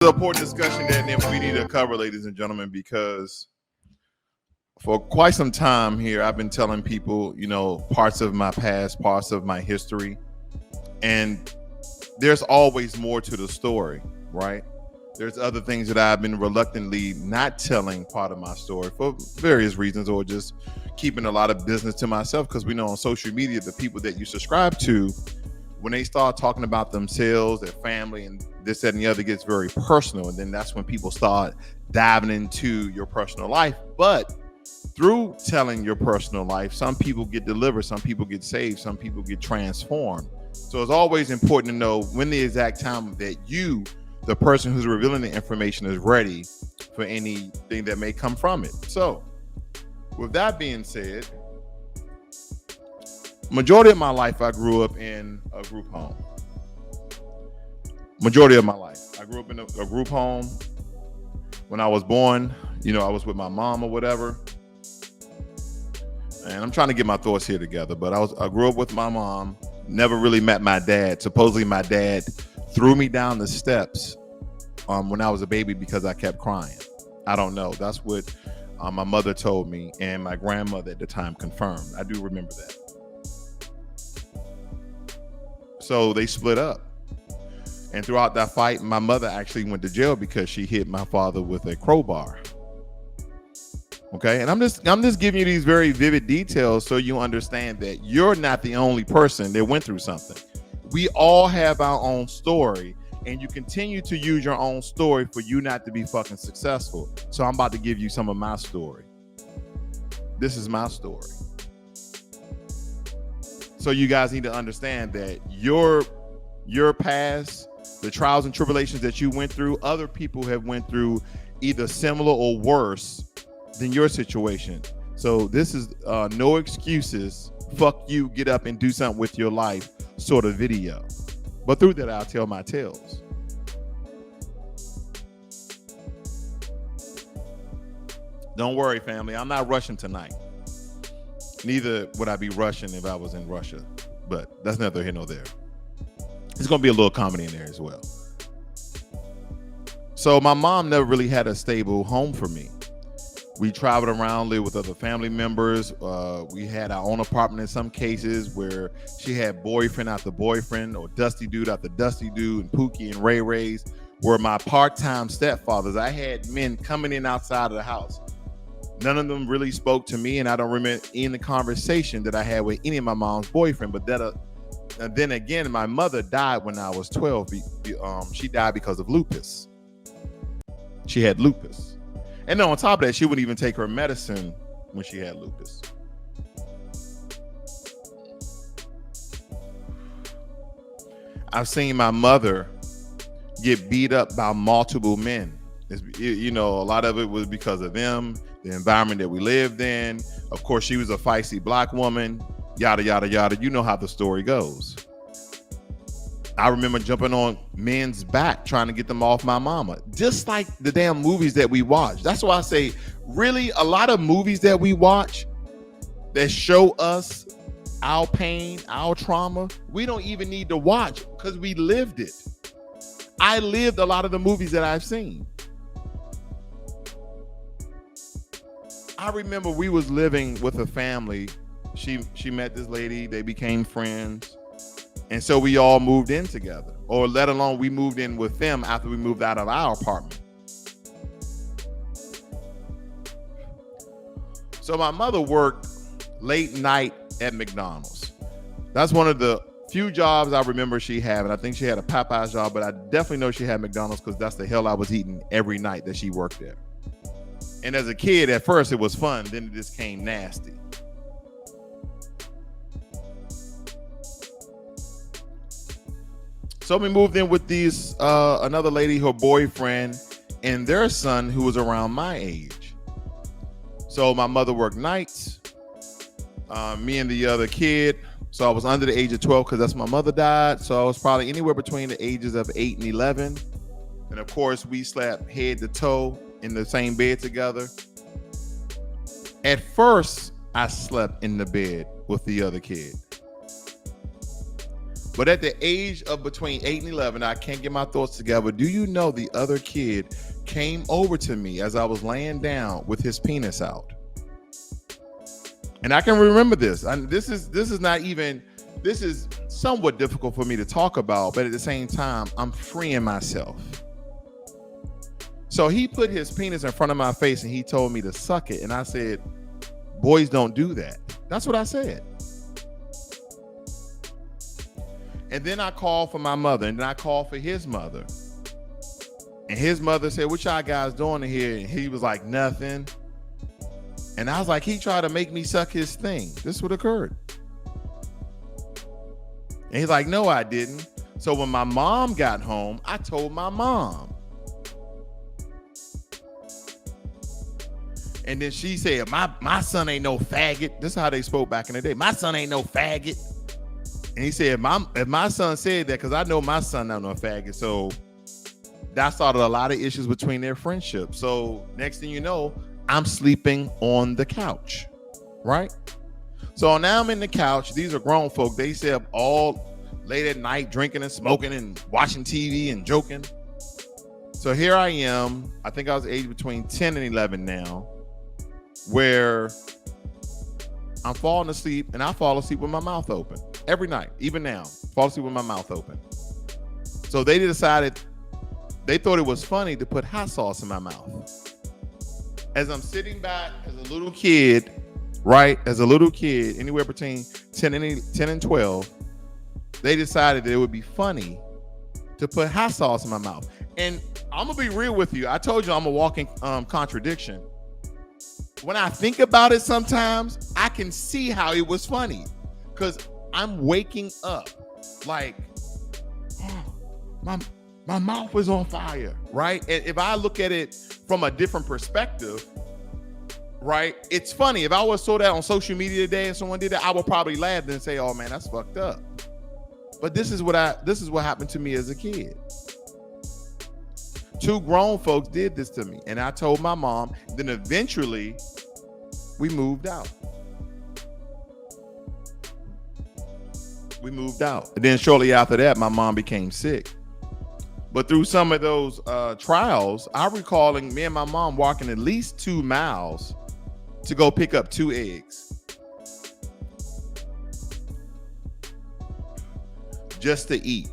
Important discussion that we need to cover, ladies and gentlemen, because for quite some time here, I've been telling people, parts of my past, parts of my history, and there's always more to the story, right? There's other things that I've been reluctantly not telling part of my story for various reasons, or just keeping a lot of business to myself, because we know on social media, the people that you subscribe to, when they start talking about themselves, their family, and this, that, and the other, gets very personal. And then that's when people start diving into your personal life. But through telling your personal life, some people get delivered, some people get saved, some people get transformed. So it's always important to know when the exact time that you, the person who's revealing the information, is ready for anything that may come from it. So with that being said, majority of my life, I grew up in a group home. Majority of my life, I grew up in a group home. When I was born, I was with my mom or whatever. And I'm trying to get my thoughts here together, but I grew up with my mom, never really met my dad. Supposedly my dad threw me down the steps when I was a baby because I kept crying. I don't know. That's what my mother told me, and my grandmother at the time confirmed. I do remember that. So they split up. And throughout that fight, my mother actually went to jail because she hit my father with a crowbar. Okay, and I'm just giving you these very vivid details so you understand that you're not the only person that went through something. We all have our own story, and you continue to use your own story for you not to be fucking successful. So I'm about to give you some of my story. This is my story. So you guys need to understand that your past, the trials and tribulations that you went through, other people have went through either similar or worse than your situation. So this is no excuses, fuck you, get up and do something with your life sort of video. But through that, I'll tell my tales. Don't worry, family, I'm not rushing tonight. Neither would I be rushing if I was in Russia, but that's neither here nor there. There's going to be a little comedy in there as well. So my mom never really had a stable home for me. We traveled around, lived with other family members. We had our own apartment in some cases where she had boyfriend after boyfriend, or dusty dude after dusty dude, and Pookie and Ray Rays were my part-time stepfathers. I had men coming in outside of the house. None of them really spoke to me, and I don't remember any conversation that I had with any of my mom's boyfriend. But then again, my mother died when I was 12. She died because of lupus. She had lupus. And then on top of that, she wouldn't even take her medicine when she had lupus. I've seen my mother get beat up by multiple men. A lot of it was because of them, the environment that we lived in. Of course, she was a feisty black woman, yada, yada, yada. You know how the story goes. I remember jumping on men's back trying to get them off my mama, just like the damn movies that we watch. That's why I say, really, a lot of movies that we watch that show us our pain, our trauma, we don't even need to watch because we lived it. I lived a lot of the movies that I've seen. I remember we was living with a family. She met this lady, they became friends. And so we all moved in together, or let alone we moved in with them after we moved out of our apartment. So my mother worked late night at McDonald's. That's one of the few jobs I remember she had. And I think she had a Popeye's job, but I definitely know she had McDonald's because that's the hell I was eating every night that she worked there. And as a kid, at first it was fun, then it just came nasty. So we moved in with another lady, her boyfriend, and their son who was around my age. So my mother worked nights, me and the other kid. So I was under the age of 12 because that's when my mother died. So I was probably anywhere between the ages of 8 and 11. And of course, we slept head to toe in the same bed together. At first, I slept in the bed with the other kid. But at the age of between 8 and 11, I can't get my thoughts together. Do you know the other kid came over to me as I was laying down with his penis out? And I can remember this. This is somewhat difficult for me to talk about, but at the same time, I'm freeing myself. So he put his penis in front of my face and he told me to suck it. And I said, boys don't do that. That's what I said. And then I called for my mother, and then I called for his mother. And his mother said, what y'all guys doing in here? And he was like, nothing. And I was like, he tried to make me suck his thing. This is what occurred. And he's like, no, I didn't. So when my mom got home, I told my mom. And then she said, my son ain't no faggot. This is how they spoke back in the day. My son ain't no faggot. And he said, if my son said that, because I know my son not no faggot. So that started a lot of issues between their friendship. So next thing you know, I'm sleeping on the couch, right? So now I'm in the couch. These are grown folk. They stay up all late at night drinking and smoking and watching TV and joking. So here I am. I think I was aged between 10 and 11 now, where I'm falling asleep, and I fall asleep with my mouth open every night. Even now, fall asleep with my mouth open. So they decided, they thought it was funny to put hot sauce in my mouth. As I'm sitting back as a little kid, right? As a little kid, anywhere between 10 and 12, they decided that it would be funny to put hot sauce in my mouth. And I'm gonna be real with you. I told you I'm a walking contradiction. When I think about it, sometimes I can see how it was funny, because I'm waking up like, oh, my mouth was on fire, right? And if I look at it from a different perspective, right, it's funny. If I was saw that on social media today and someone did that, I would probably laugh and say, oh man, that's fucked up. But this is what happened to me as a kid. Two grown folks did this to me, and I told my mom. Then eventually we moved out. And then shortly after that, my mom became sick. But through some of those trials, I recalling me and my mom walking at least 2 miles to go pick up 2 eggs. Just to eat.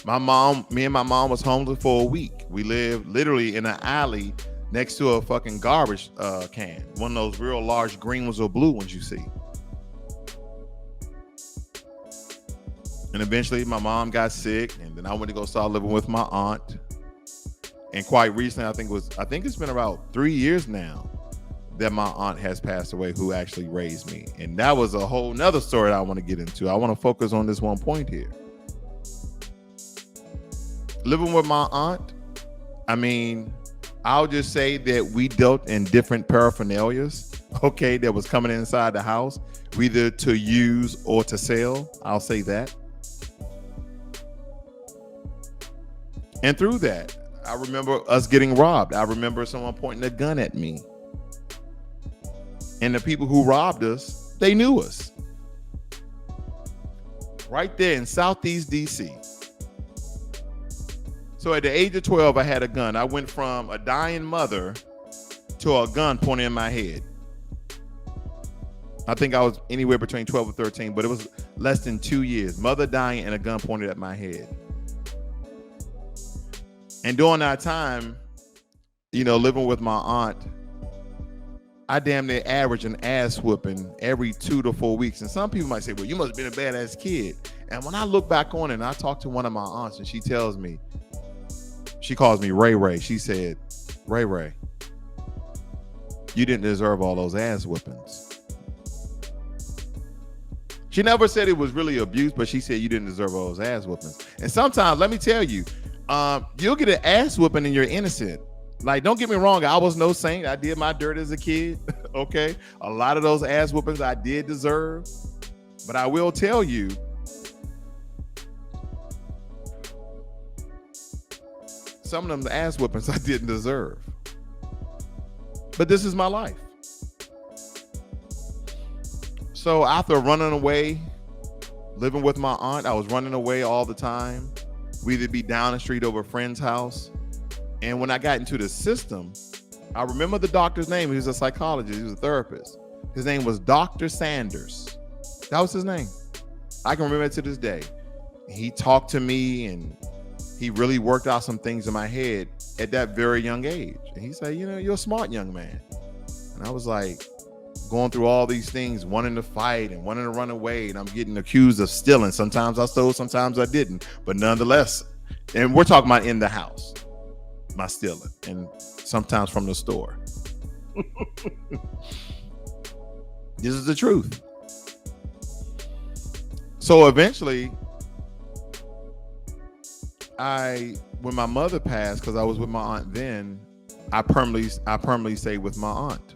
Me and my mom was homeless for a week. We lived literally in an alley next to a fucking garbage can. One of those real large green ones or blue ones you see. And eventually my mom got sick, and then I went to go start living with my aunt. And quite recently, I think it's been about 3 years now that my aunt has passed away, who actually raised me. And that was a whole nother story that I want to get into. I want to focus on this one point here. Living with my aunt, I mean, I'll just say that we dealt in different paraphernalias, okay, that was coming inside the house, either to use or to sell. I'll say that. And through that, I remember us getting robbed. I remember someone pointing a gun at me. And the people who robbed us, they knew us. Right there in Southeast DC. So at the age of 12, I had a gun. I went from a dying mother to a gun pointed in my head. I think I was anywhere between 12 and 13, but it was less than 2 years. Mother dying and a gun pointed at my head. And during that time, you know, living with my aunt, I damn near average an ass whooping every 2 to 4 weeks. And some people might say, well, you must have been a badass kid. And when I look back on it and I talk to one of my aunts and she tells me, she calls me Ray Ray. She said, Ray Ray, you didn't deserve all those ass whoopings. She never said it was really abuse, but she said you didn't deserve all those ass whoopings. And sometimes, let me tell you, you'll get an ass whooping and you're innocent. Like, don't get me wrong, I was no saint. I did my dirt as a kid. Okay, a lot of those ass whoopings I did deserve, but I will tell you, some of them ass whoopings I didn't deserve. But this is my life. So after running away, living with my aunt, I was running away all the time. We'd be down the street over a friend's house. And when I got into the system, I remember the doctor's name. He was a psychologist. He was a therapist. His name was Dr. Sanders. That was his name. I can remember it to this day. He talked to me and he really worked out some things in my head at that very young age. And he said, you're a smart young man. And I was like going through all these things, wanting to fight and wanting to run away. And I'm getting accused of stealing. Sometimes I stole, sometimes I didn't. But nonetheless, and we're talking about in the house, my stealing, and sometimes from the store. This is the truth. So eventually, when my mother passed, because I was with my aunt then, I permanently stayed with my aunt.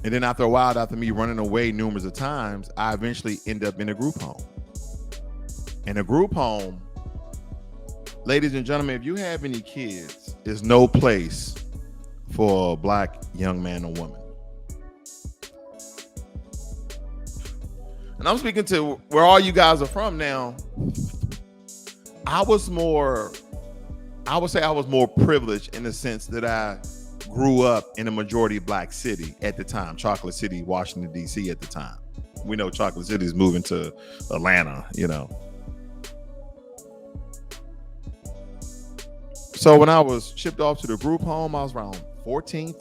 And then after a while, after me running away numerous of times, I eventually end up in a group home. And a group home, ladies and gentlemen, if you have any kids, is no place for a black young man or woman. And I'm speaking to where all you guys are from now. I would say I was more privileged in the sense that I grew up in a majority black city at the time, Chocolate City, Washington, D.C. at the time. We know Chocolate City is moving to Atlanta, So when I was shipped off to the group home, I was around 14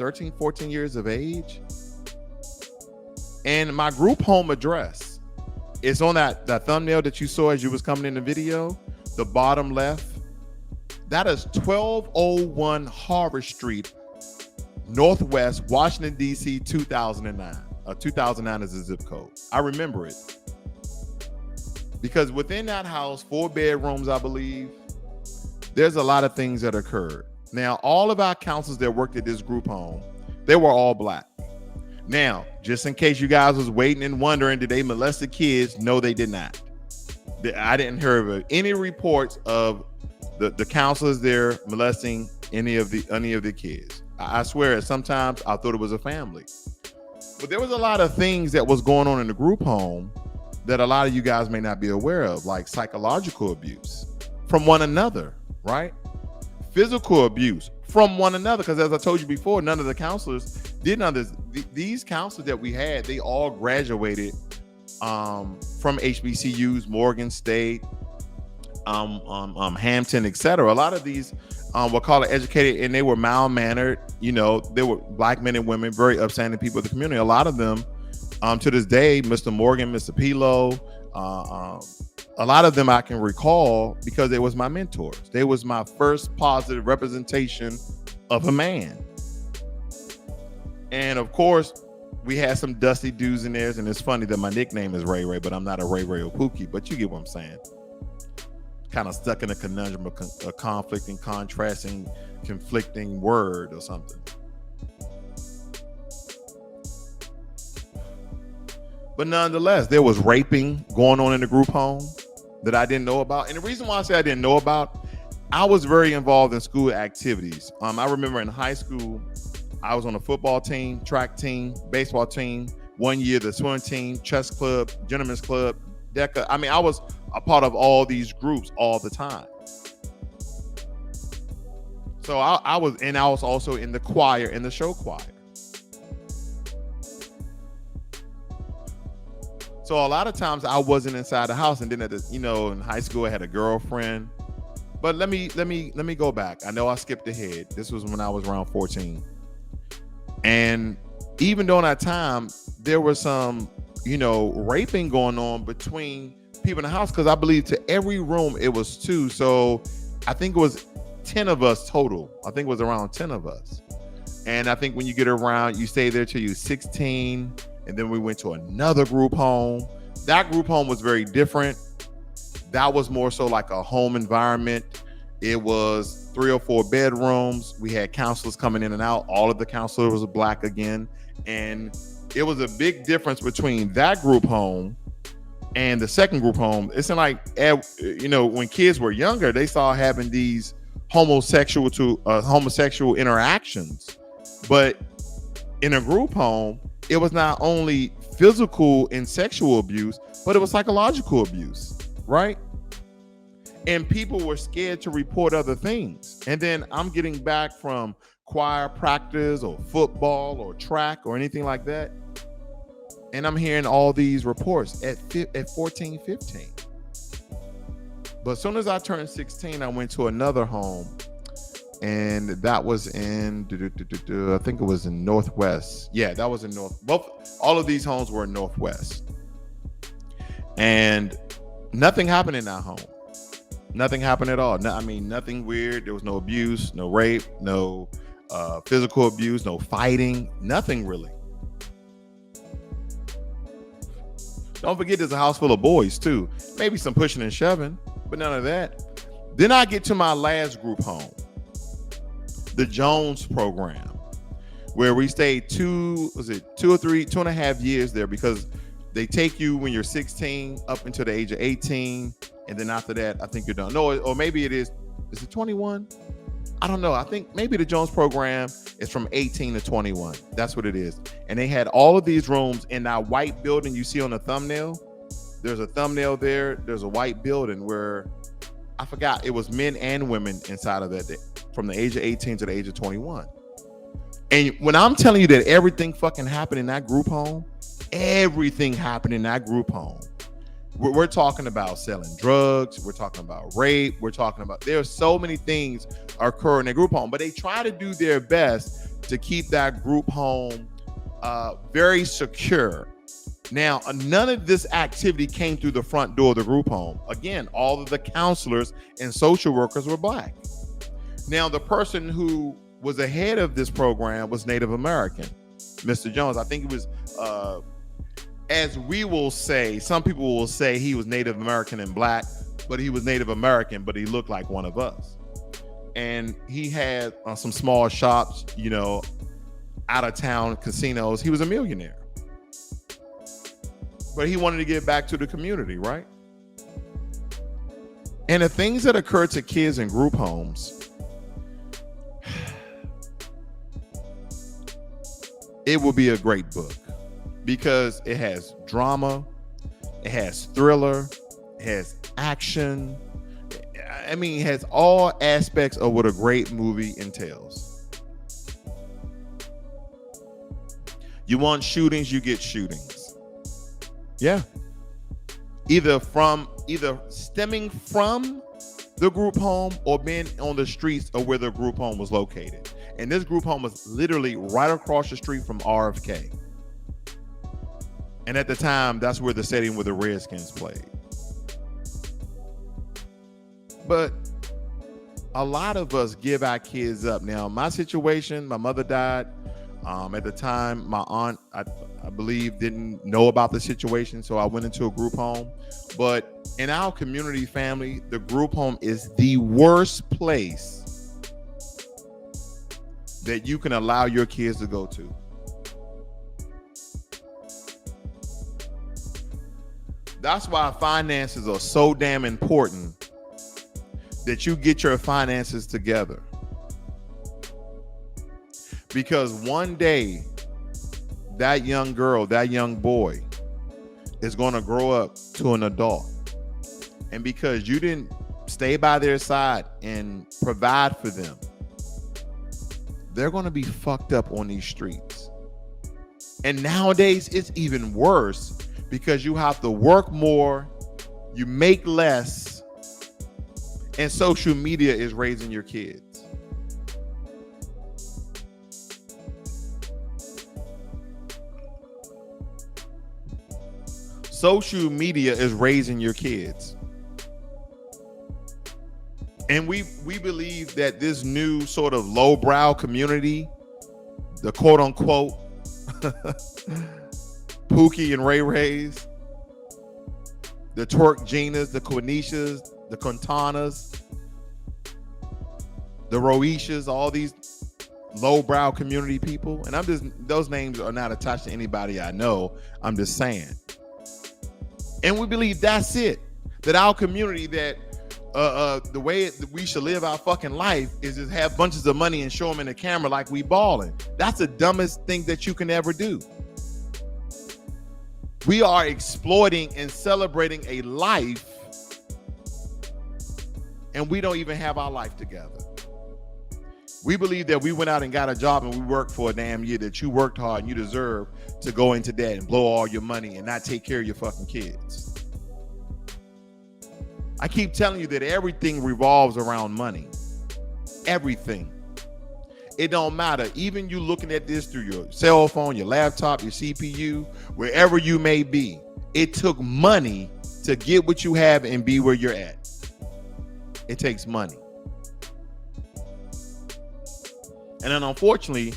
years of age. And my group home address is on that thumbnail that you saw as you was coming in the video, the bottom left. That is 1201 Harvard Street, Northwest, Washington, D.C., 2009. 2009 is the zip code. I remember it. Because within that house, 4 bedrooms, I believe, there's a lot of things that occurred. Now, all of our counselors that worked at this group home, they were all black. Now, just in case you guys was waiting and wondering, did they molest the kids? No, they did not. I didn't hear of any reports of the counselors there molesting any of the kids. I swear, sometimes I thought it was a family. But there was a lot of things that was going on in the group home that a lot of you guys may not be aware of, like psychological abuse from one another, right? Physical abuse from one another, because as I told you before, none of the counselors did none of this. These counselors that we had, they all graduated from HBCUs, Morgan State, Hampton, etc. A lot of these we'll call it educated, and they were mild-mannered. They were black men and women, very upstanding people of the community. A lot of them, to this day, Mr. Morgan, Mr. Pilo, a lot of them I can recall because they was my mentors. They was my first positive representation of a man. And of course, we had some dusty dudes in there, and it's funny that my nickname is Ray Ray, but I'm not a Ray Ray or Pookie, but you get what I'm saying. Kind of stuck in a conundrum, a conflicting, contrasting, conflicting word or something. But nonetheless, there was raping going on in the group home that I didn't know about. And the reason why I say I didn't know about, I was very involved in school activities. I remember in high school, I was on a football team, track team, baseball team. One year, the swim team, chess club, gentlemen's club, DECA. I mean, I was a part of all these groups all the time. So I was also in the choir, in the show choir. So a lot of times I wasn't inside the house, and then in high school I had a girlfriend. But let me go back. I know I skipped ahead. This was when I was around 14. And even during that time, there was some, raping going on between people in the house, because I believe to every room it was 2. So I think it was 10 of us total. I think it was around 10 of us. And I think when you get around, you stay there till you're 16. And then we went to another group home. That group home was very different. That was more so like a home environment. It was 3 or 4 bedrooms. We had counselors coming in and out. All of the counselors were black again. And it was a big difference between that group home and the second group home. It's like, when kids were younger, they started having these homosexual interactions. But in a group home, it was not only physical and sexual abuse, but it was psychological abuse, right? And people were scared to report other things. And then I'm getting back from choir practice or football or track or anything like that, and I'm hearing all these reports at 14, 15. But as soon as I turned 16, I went to another home, and that was in, I think it was in Northwest. Yeah, that was in all of these homes were in Northwest. And nothing happened in that home. Nothing happened at all. No, I mean, nothing weird. There was no abuse, no rape, no physical abuse, no fighting, nothing really. Don't forget there's a house full of boys too. Maybe some pushing and shoving, but none of that. Then I get to my last group home, the Jones program, where we stayed 2.5 years there, because they take you when you're 16 up until the age of 18. And then after that, I think you're done. No, or maybe is it 21? I don't know. I think maybe the Jones program is from 18 to 21. That's what it is. And they had all of these rooms in that white building you see on the thumbnail. There's a thumbnail there. There's a white building where, I forgot, it was men and women inside of that, from the age of 18 to the age of 21. And when I'm telling you that everything fucking happened in that group home, everything happened in that group home. We're talking about selling drugs. We're talking about rape. We're talking about, there's so many things occur in a group home, but they try to do their best to keep that group home very secure. Now, none of this activity came through the front door of the group home. Again, all of the counselors and social workers were Black. Now, the person who was ahead of this program was Native American, Mr. Jones. I think it was, as we will say, some people will say he was Native American and Black, but he was Native American, but he looked like one of us. And he had some small shops, out of town casinos. He was a millionaire, but he wanted to give back to the community, right? And the things that occur to kids in group homes, it will be a great book, because it has drama, it has thriller, it has action. I mean, it has all aspects of what a great movie entails. You want shootings, you get shootings. Yeah. Either stemming from the group home or being on the streets of where the group home was located. And this group home was literally right across the street from RFK. And at the time, that's where the stadium where the Redskins played. But a lot of us give our kids up. Now, my situation, my mother died. At the time, my aunt, I believe, didn't know about the situation, so I went into a group home. But in our community family, the group home is the worst place that you can allow your kids to go to. That's why finances are so damn important, that you get your finances together. Because one day, that young girl, that young boy is going to grow up to an adult. And because you didn't stay by their side and provide for them, they're going to be fucked up on these streets. And nowadays, it's even worse, because you have to work more, you make less, and social media is raising your kids. Social media is raising your kids. And we believe that this new sort of lowbrow community, the quote unquote Pookie and Ray Rays, the Twerk Ginas, the Quinishas, the Quintanas, the Roishas, all these lowbrow community people. And those names are not attached to anybody I know. I'm just saying. And we believe that's it. That our community, that the way we should live our fucking life is just have bunches of money and show them in the camera like we balling. That's the dumbest thing that you can ever do. We are exploiting and celebrating a life, and we don't even have our life together. We believe that we went out and got a job and we worked for a damn year, that you worked hard and you deserve to go into debt and blow all your money and not take care of your fucking kids. I keep telling you that everything revolves around money. Everything. It don't matter. Even you looking at this through your cell phone, your laptop, your CPU, wherever you may be, it took money to get what you have and be where you're at. It takes money. And then unfortunately,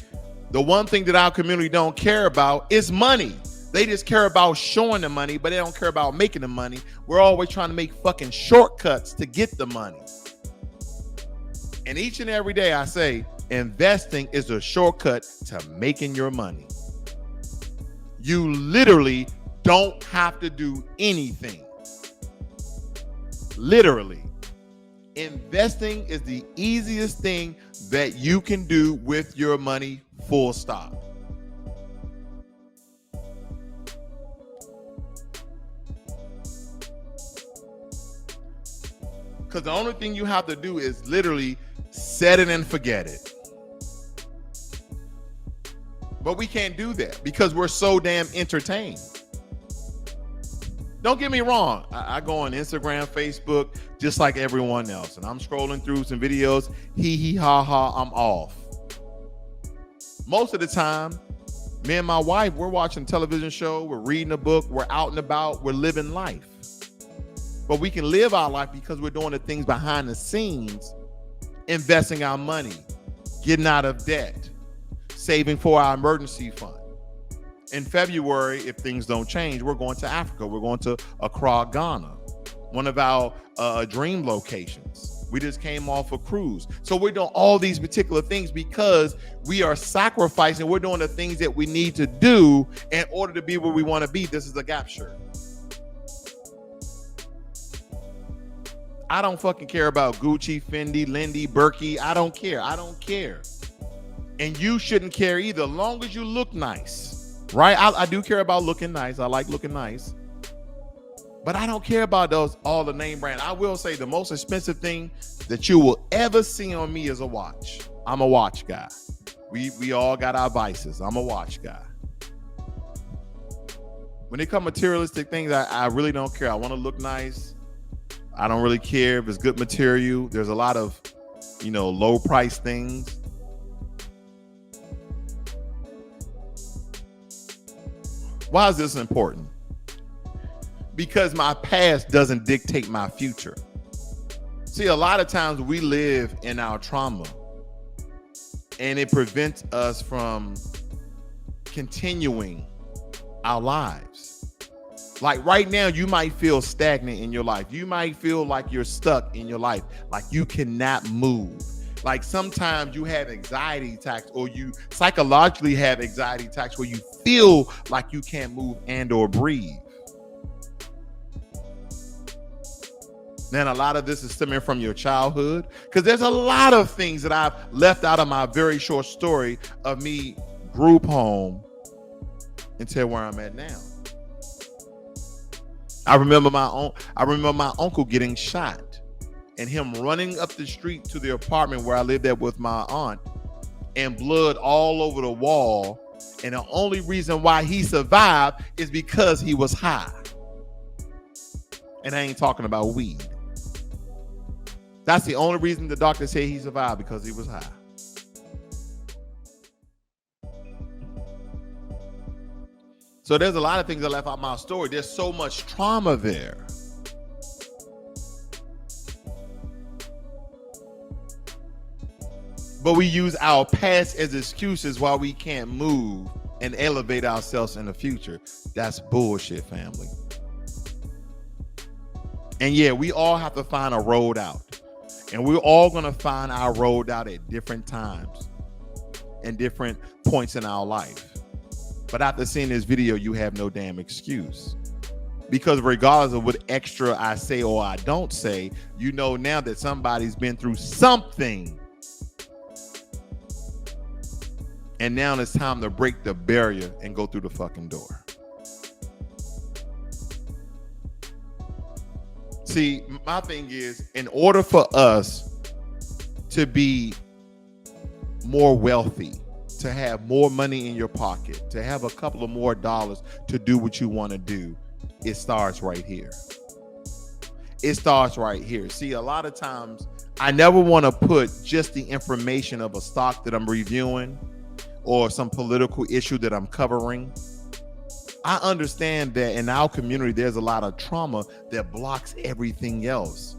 the one thing that our community don't care about is money. They just care about showing the money, but they don't care about making the money. We're always trying to make fucking shortcuts to get the money. And each and every day I say, investing is a shortcut to making your money. You literally don't have to do anything. Literally. Investing is the easiest thing that you can do with your money, full stop. Because the only thing you have to do is literally set it and forget it. But we can't do that because we're so damn entertained. Don't get me wrong. I go on Instagram, Facebook, just like everyone else. And I'm scrolling through some videos. Hee hee ha ha, I'm off. Most of the time, me and my wife, we're watching a television show, we're reading a book, we're out and about, we're living life. But we can live our life because we're doing the things behind the scenes, investing our money, getting out of debt, saving for our emergency fund. In February, if things don't change, we're going to Africa. We're going to Accra, Ghana, one of our dream locations. We just came off a cruise. So we're doing all these particular things because we are sacrificing. We're doing the things that we need to do in order to be where we want to be. This is a Gap shirt. I don't fucking care about Gucci, Fendi, Lindy, Berkey. I don't care. I don't care. And you shouldn't care either, as long as you look nice. Right? I do care about looking nice. I like looking nice. But I don't care about all the name brand. I will say the most expensive thing that you will ever see on me is a watch. I'm a watch guy. We all got our vices. I'm a watch guy. When it comes materialistic things, I really don't care. I want to look nice. I don't really care if it's good material. There's a lot of, low price things. Why is this important? Because my past doesn't dictate my future. See, a lot of times we live in our trauma and it prevents us from continuing our lives. Like right now, you might feel stagnant in your life. You might feel like you're stuck in your life, like you cannot move. Like sometimes you have anxiety attacks, or you psychologically have anxiety attacks where you feel like you can't move and or breathe. Then a lot of this is stemming from your childhood, because there's a lot of things that I've left out of my very short story of me group home until where I'm at now. I remember my uncle getting shot and him running up the street to the apartment where I lived at with my aunt, and blood all over the wall. And the only reason why he survived is because he was high. And I ain't talking about weed. That's the only reason the doctor said he survived, because he was high. So there's a lot of things I left out my story. There's so much trauma there. But we use our past as excuses why we can't move and elevate ourselves in the future. That's bullshit, family. And yeah, we all have to find a road out. And we're all going to find our road out at different times and different points in our life. But after seeing this video, you have no damn excuse. Because regardless of what extra I say or I don't say, you know now that somebody's been through something. And now it's time to break the barrier and go through the fucking door. See, my thing is, in order for us to be more wealthy, to have more money in your pocket, to have a couple of more dollars to do what you want to do, it starts right here. It starts right here. See, a lot of times I never want to put just the information of a stock that I'm reviewing or some political issue that I'm covering. I understand that in our community, there's a lot of trauma that blocks everything else.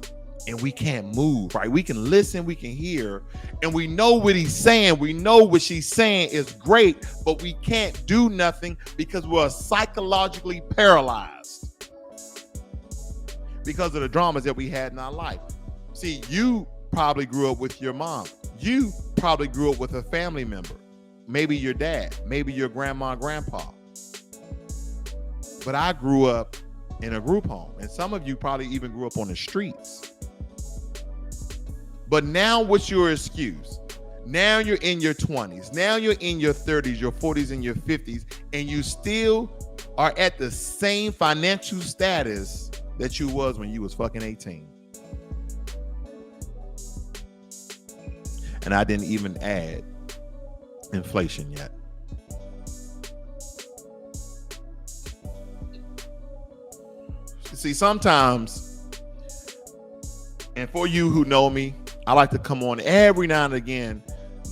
And we can't move, right? We can listen, we can hear, and we know what he's saying. We know what she's saying is great, but we can't do nothing because we're psychologically paralyzed because of the dramas that we had in our life. See, you probably grew up with your mom. You probably grew up with a family member, maybe your dad, maybe your grandma, grandpa. But I grew up in a group home, and some of you probably even grew up on the streets. But now what's your excuse? Now you're in your 20s. Now you're in your 30s, your 40s, and your 50s, and you still are at the same financial status that you was when you was fucking 18. And I didn't even add inflation yet. See, sometimes, and for you who know me, I like to come on every now and again,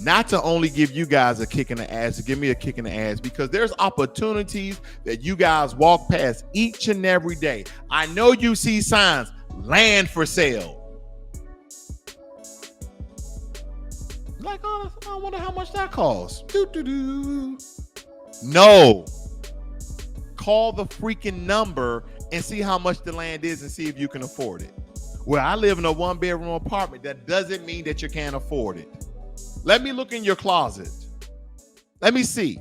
not to only give you guys a kick in the ass, to give me a kick in the ass, because there's opportunities that you guys walk past each and every day. I know you see signs, land for sale. Like, oh, I wonder how much that costs. No. Call the freaking number and see how much the land is and see if you can afford it. Well, I live in a 1-bedroom apartment. That doesn't mean that you can't afford it. Let me look in your closet. Let me see.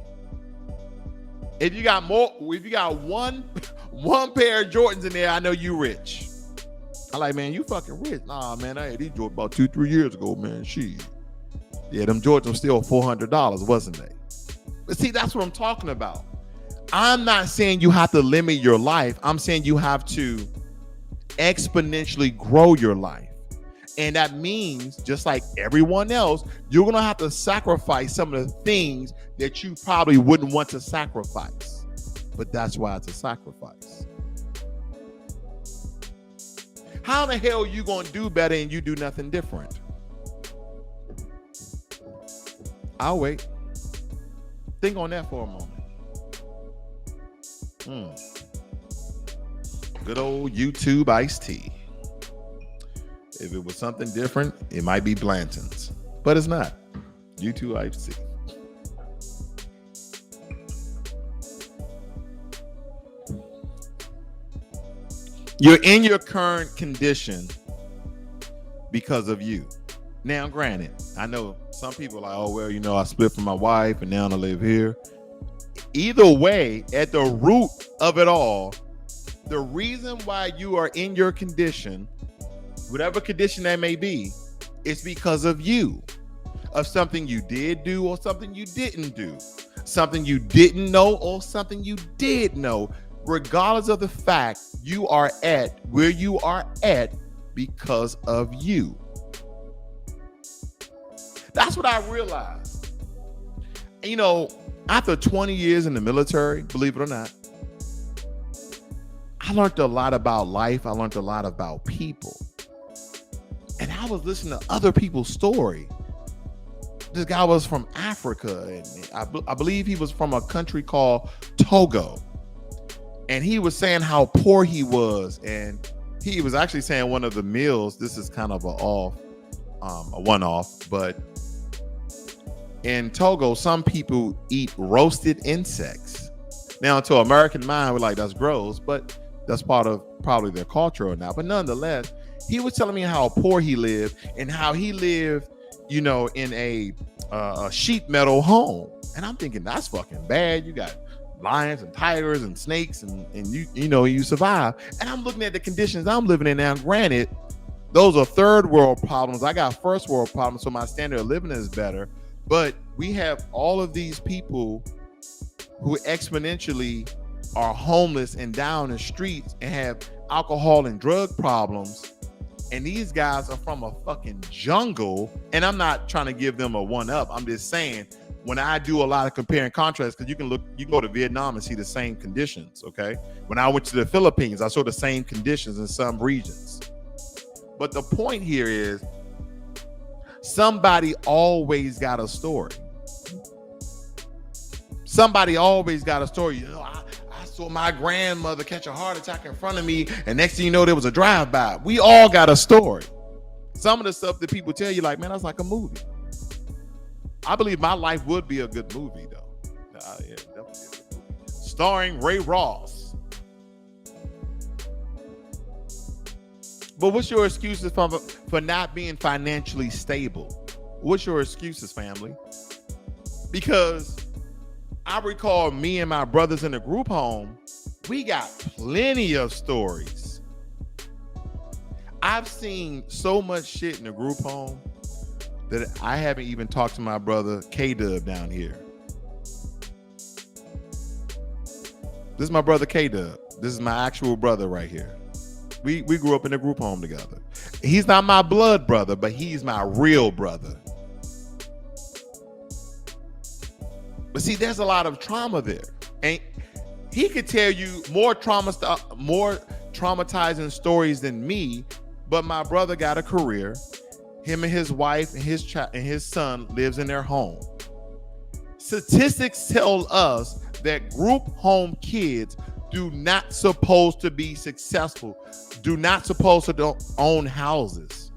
If you got one pair of Jordans in there, I know you rich. I'm like, man, you fucking rich. Nah, man, I had these Jordans about 2-3 years ago, man. Shit. Yeah, them Jordans were still $400, wasn't they? But see, that's what I'm talking about. I'm not saying you have to limit your life. I'm saying you have to exponentially grow your life. And that means, just like everyone else, you're going to have to sacrifice some of the things that you probably wouldn't want to sacrifice. But that's why it's a sacrifice. How the hell are you going to do better and you do nothing different? I'll wait. Think on that for a moment. Good old YouTube iced tea. If it was something different, it might be Blanton's, but it's not. YouTube iced tea. You're in your current condition because of you. Now, granted, I know some people are like, oh, well, you know, I split from my wife and now I live here. Either way, at the root of it all, the reason why you are in your condition, whatever condition that may be, is because of you, of something you did do or something you didn't do, something you didn't know or something you did know. Regardless of the fact, you are at where you are at because of you. That's what I realized. You know, after 20 years in the military, believe it or not, I learned a lot about life. I learned a lot about people. And I was listening to other people's story. This guy was from Africa, and I believe he was from a country called Togo. And he was saying how poor he was. And he was actually saying one of the meals, this is kind of a one-off, but in Togo, some people eat roasted insects. Now, to American mind, we're like, that's gross, but that's part of probably their culture now. But nonetheless, he was telling me how poor he lived and how he lived, you know, in a sheet metal home. And I'm thinking, that's fucking bad. You got lions and tigers and snakes and you know, you survive. And I'm looking at the conditions I'm living in now. Granted, those are third world problems. I got first world problems, so my standard of living is better. But we have all of these people who exponentially are homeless and down the streets and have alcohol and drug problems. And these guys are from a fucking jungle. And I'm not trying to give them a one up. I'm just saying, when I do a lot of compare and contrast, because you can go to Vietnam and see the same conditions. Okay. When I went to the Philippines, I saw the same conditions in some regions. But the point here is, somebody always got a story. Somebody always got a story. You know, I saw my grandmother catch a heart attack in front of me, and next thing you know, there was a drive-by. We all got a story. Some of the stuff that people tell you, like, man, that's like a movie. I believe my life would be a good movie, though. Yeah, definitely a good movie. Starring Ray Ross. But what's your excuses for not being financially stable? What's your excuses, family? Because I recall me and my brothers in the group home, we got plenty of stories. I've seen so much shit in the group home that I haven't even talked to my brother K-Dub down here. This is my brother K-Dub. This is my actual brother right here. We grew up in a group home together. He's not my blood brother, but he's my real brother. But see, there's a lot of trauma there. And he could tell you more traumatizing stories than me, but my brother got a career. Him and his wife and his son lives in their home. Statistics tell us that group home kids do not supposed to be successful, do not supposed to own houses.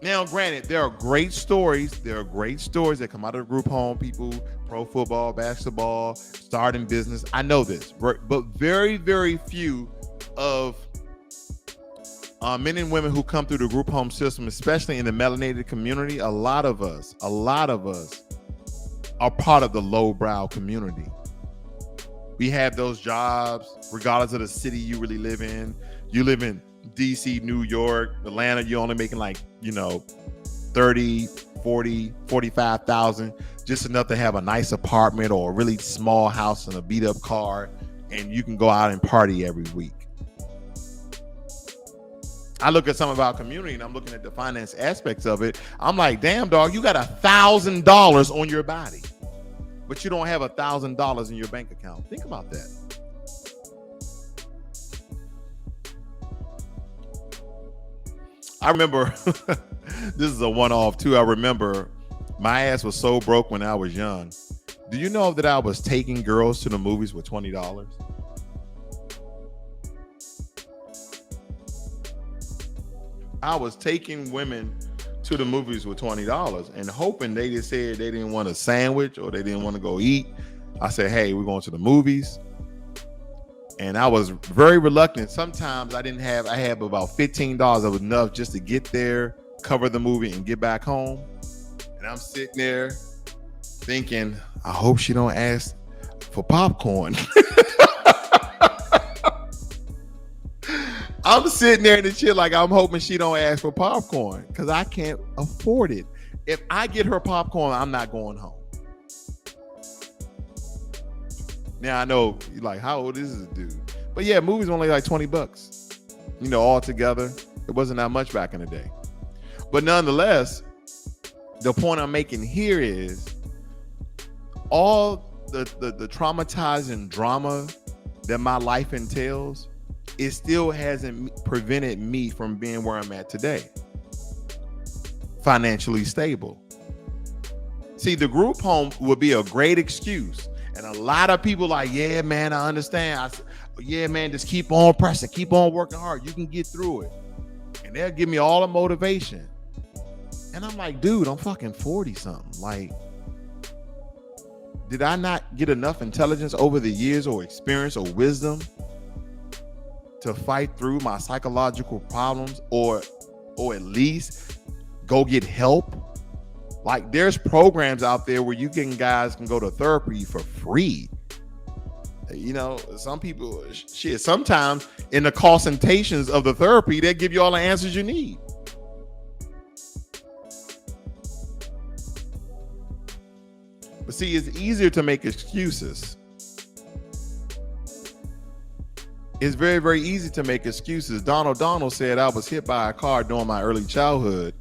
Now, granted, there are great stories. There are great stories that come out of the group home. People, pro football, basketball, starting business. I know this, but very, very few of men and women who come through the group home system, especially in the melanated community, a lot of us are part of the lowbrow community. We have those jobs, regardless of the city you really live in. You live in DC, New York, Atlanta, you're only making like, 30, 40, 45,000, just enough to have a nice apartment or a really small house and a beat up car, and you can go out and party every week. I look at some of our community and I'm looking at the finance aspects of it. I'm like, damn, dog, you got $1,000 on your body, but you don't have $1,000 in your bank account. Think about that. I remember, this is a one-off too. I remember my ass was so broke when I was young. Do you know that I was taking girls to the movies with $20? I was taking women to the movies with $20 and hoping they just said they didn't want a sandwich or they didn't want to go eat. I said, hey, we're going to the movies. And I was very reluctant. Sometimes I had about $15 that was enough just to get there, cover the movie, and get back home. And I'm sitting there thinking, I hope she don't ask for popcorn. I'm sitting there in the chair like I'm hoping she don't ask for popcorn because I can't afford it. If I get her popcorn, I'm not going home. Now I know you're like, how old is this dude? But yeah, movies only like $20. All together. It wasn't that much back in the day. But nonetheless, the point I'm making here is all the traumatizing drama that my life entails, it still hasn't prevented me from being where I'm at today. Financially stable. See, the group home would be a great excuse. And a lot of people like, yeah, man, I understand. Yeah, man, just keep on pressing, keep on working hard. You can get through it. And they'll give me all the motivation. And I'm like, dude, I'm fucking 40 something. Like, did I not get enough intelligence over the years or experience or wisdom to fight through my psychological problems or at least go get help? Like, there's programs out there where guys can go to therapy for free. Some people, sometimes in the consultations of the therapy, they give you all the answers you need. But see, it's easier to make excuses. It's very, very easy to make excuses. Donald said I was hit by a car during my early childhood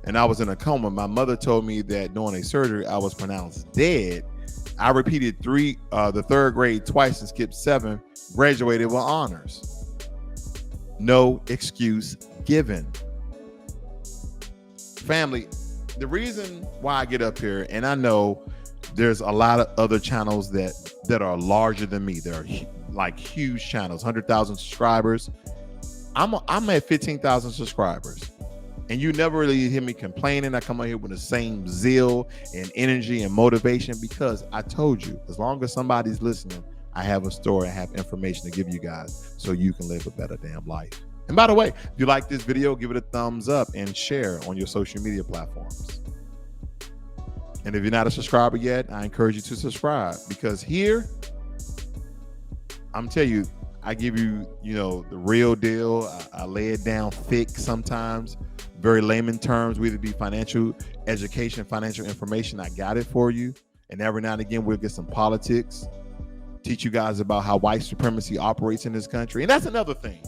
and I was in a coma. My mother told me that during a surgery I was pronounced dead. I repeated the third grade twice and skipped 7, graduated with honors. No excuse given. Family, the reason why I get up here, and I know there's a lot of other channels that are larger than me. There are like huge channels, 100,000 subscribers. I'm at 15,000 subscribers. And you never really hear me complaining. I come out here with the same zeal and energy and motivation because I told you, as long as somebody's listening, I have a story, I have information to give you guys so you can live a better damn life. And by the way, if you like this video, give it a thumbs up and share on your social media platforms. And if you're not a subscriber yet, I encourage you to subscribe because here, I'm telling you, I give you, the real deal. I lay it down thick sometimes, very layman terms, whether it be financial education, financial information. I got it for you. And every now and again, we'll get some politics, teach you guys about how white supremacy operates in this country. And that's another thing.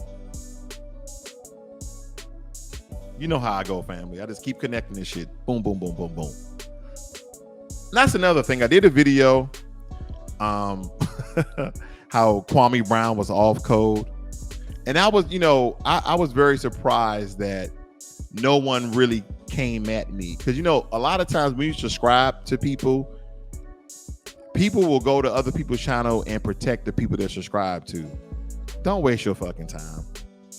You know how I go, family. I just keep connecting this shit. Boom, boom, boom, boom, boom. And that's another thing. I did a video, how Kwame Brown was off code. And I was, I was very surprised that no one really came at me. Because, a lot of times when you subscribe to people will go to other people's channel and protect the people they're subscribed to. Don't waste your fucking time.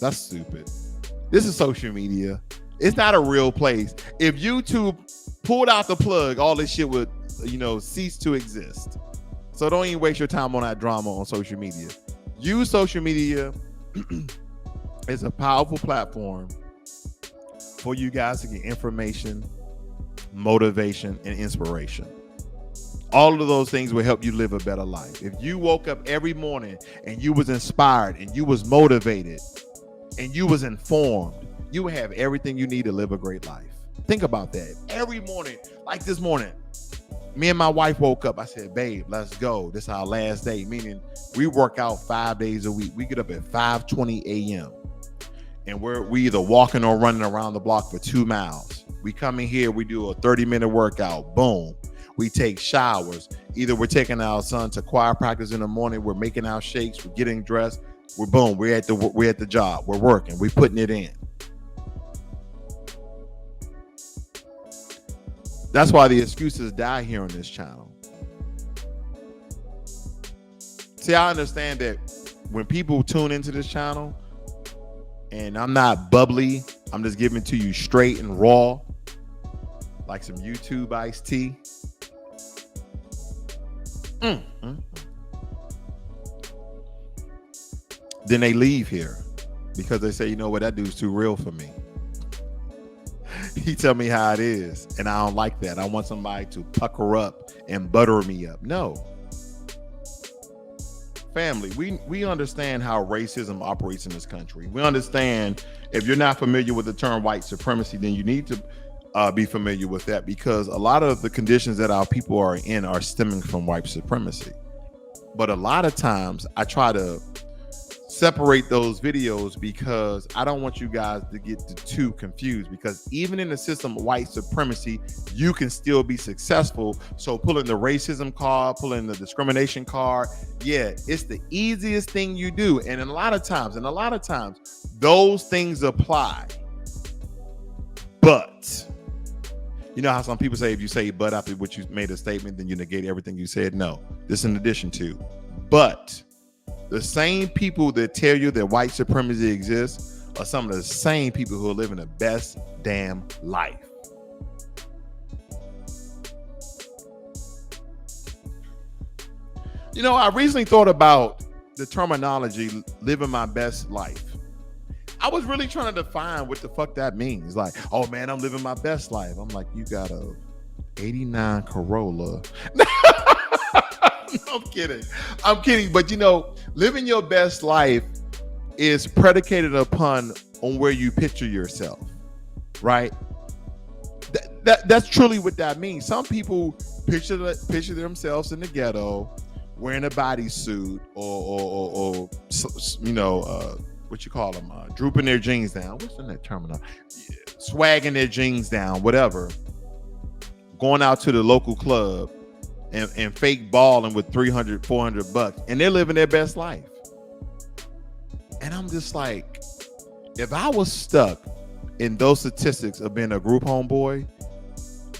That's stupid. This is social media. It's not a real place. If YouTube pulled out the plug, all this shit would, cease to exist. So don't even waste your time on that drama on social media. Use social media as a powerful platform for you guys to get information, motivation, and inspiration. All of those things will help you live a better life. If you woke up every morning and you was inspired and you was motivated and you was informed, you will have everything you need to live a great life. Think about that. Every morning, like this morning, me and my wife woke up. I said, babe, let's go. This is our last day, meaning we work out 5 days a week. We get up at 5:20 a.m. and we either walking or running around the block for 2 miles. We come in here, we do a 30-minute workout. Boom. We take showers. Either we're taking our son to choir practice in the morning. We're making our shakes. We're getting dressed. We're at the job. We're working. We're putting it in. That's why the excuses die here on this channel. See, I understand that when people tune into this channel, and I'm not bubbly, I'm just giving it to you straight and raw, like some YouTube iced tea. Then they leave here because they say, you know what, that dude's too real for me. He tell me how it is, and I don't like that. I want somebody to pucker up and butter me up. No. Family, we understand how racism operates in this country. We understand, if you're not familiar with the term white supremacy, then you need to be familiar with that, because a lot of the conditions that our people are in are stemming from white supremacy. But a lot of times I try to separate those videos because I don't want you guys to get too confused, because even in the system of white supremacy, you can still be successful. So pulling the racism card, pulling the discrimination card, yeah, it's the easiest thing you do. And a lot of times those things apply. But you know how some people say, if you say but after what you made a statement, then you negate everything you said? No, this in addition to. But the same people that tell you that white supremacy exists are some of the same people who are living the best damn life. I recently thought about the terminology living my best life. I was really trying to define what the fuck that means. Like, oh man, I'm living my best life. I'm like, you got a 89 Corolla. I'm kidding. But living your best life is predicated upon on where you picture yourself, right? That's truly what that means. Some people picture themselves in the ghetto wearing a bodysuit or what you call them, drooping their jeans down. What's in that terminal? Swagging their jeans down, whatever. Going out to the local club and fake balling with $300-$400, and they're living their best life. And I'm just like, if I was stuck in those statistics of being a group home boy,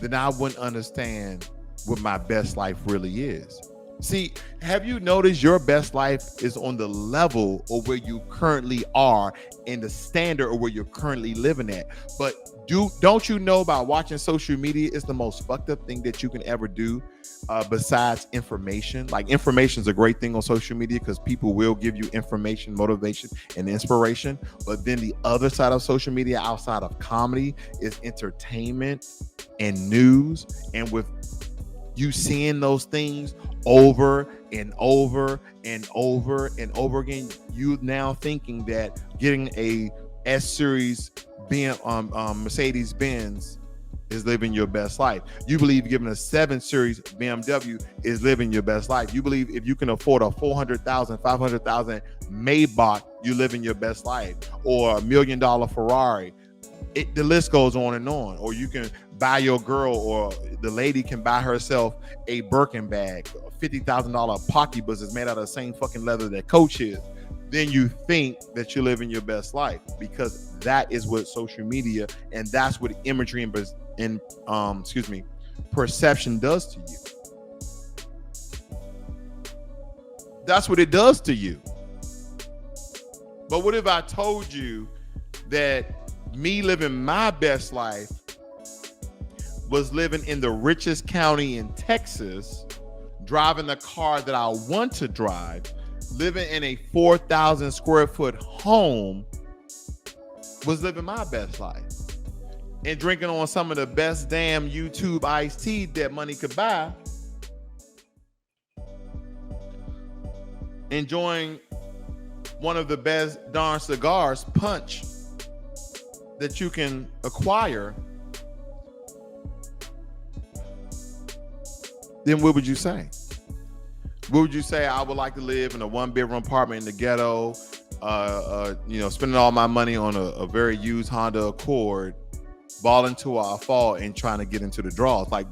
then I wouldn't understand what my best life really is. See, have you noticed your best life is on the level of where you currently are and the standard of where you're currently living at? But don't you know, by watching social media is the most fucked up thing that you can ever do, besides information? Like, information is a great thing on social media because people will give you information, motivation, and inspiration. But then the other side of social media, outside of comedy, is entertainment and news. And with you seeing those things over and over and over and over again, you now thinking that getting a S series Mercedes Benz is living your best life. You believe giving a 7 series BMW is living your best life. You believe if you can afford a $400,000, $500,000 Maybach, you living your best life, or $1 million Ferrari. The list goes on and on. Or you can buy your girl, or the lady can buy herself a Birkin bag, a $50,000 pocketbook that's made out of the same fucking leather that Coach is. Then you think that you're living your best life, because that is what social media and that's what imagery and perception does to you. That's what it does to you. But what if I told you that me living my best life was living in the richest county in Texas, driving the car that I want to drive, living in a 4,000 square foot home, was living my best life, and drinking on some of the best damn YouTube iced tea that money could buy, enjoying one of the best darn cigars, Punch, that you can acquire, then what would you say? What would you say? I would like to live in a 1-bedroom apartment in the ghetto, spending all my money on a very used Honda Accord, balling to our fall and trying to get into the draws. Like,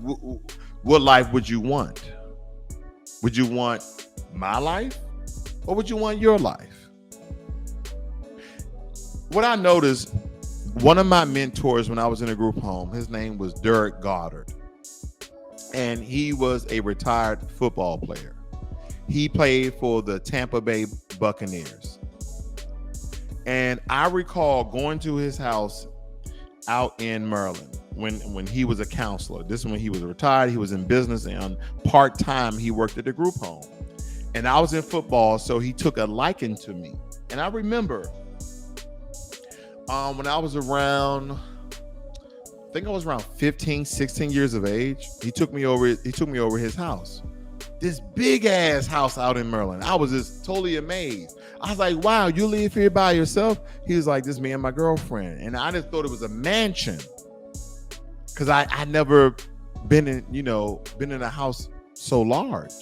what life would you want? Would you want my life, or would you want your life? What I noticed, one of my mentors when I was in a group home, his name was Derek Goddard, and he was a retired football player. He played for the Tampa Bay Buccaneers. And I recall going to his house out in Maryland when he was a counselor. This is when he was retired. He was in business, and part-time he worked at the group home. And I was in football, so he took a liking to me. And I remember when I was around, I think I was around 15, 16 years of age, he took me over his house. This big ass house out in Maryland. I was just totally amazed. I was like, wow, you live here by yourself? He was like, this is me and my girlfriend. And I just thought it was a mansion, because I never been in a house so large.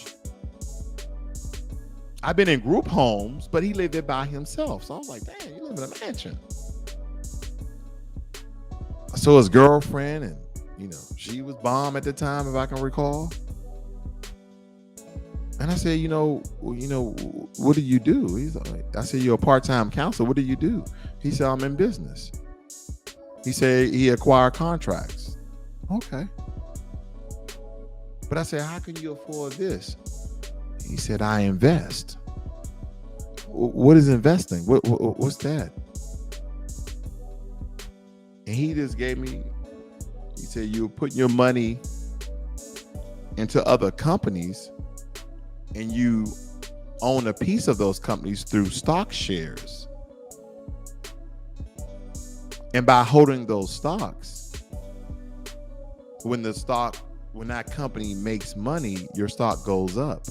I've been in group homes, but he lived there by himself. So I was like, damn, you live in a mansion. So his girlfriend, and she was bomb at the time, if I can recall. And I said, what do you do? He's like, I said, you're a part-time counselor. What do you do? He said, I'm in business. He said he acquired contracts. Okay. But I said, how can you afford this? He said, I invest. What is investing? What's that? And he just gave me, he said, you put your money into other companies, and you own a piece of those companies through stock shares. And by holding those stocks, when that company makes money, your stock goes up.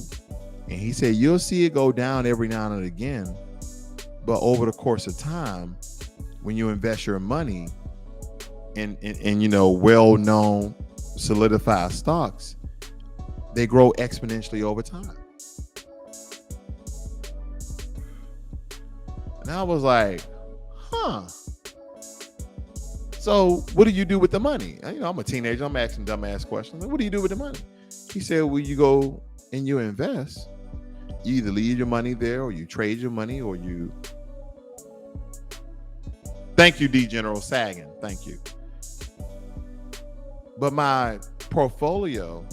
And he said, you'll see it go down every now and again, but over the course of time, when you invest your money in well-known solidified stocks, they grow exponentially over time. And I was like, huh. So what do you do with the money? I'm a teenager. I'm asking dumbass questions. What do you do with the money? He said, well, you go and you invest. You either leave your money there or you trade your money or you... Thank you, D General Sagan. Thank you. But my portfolio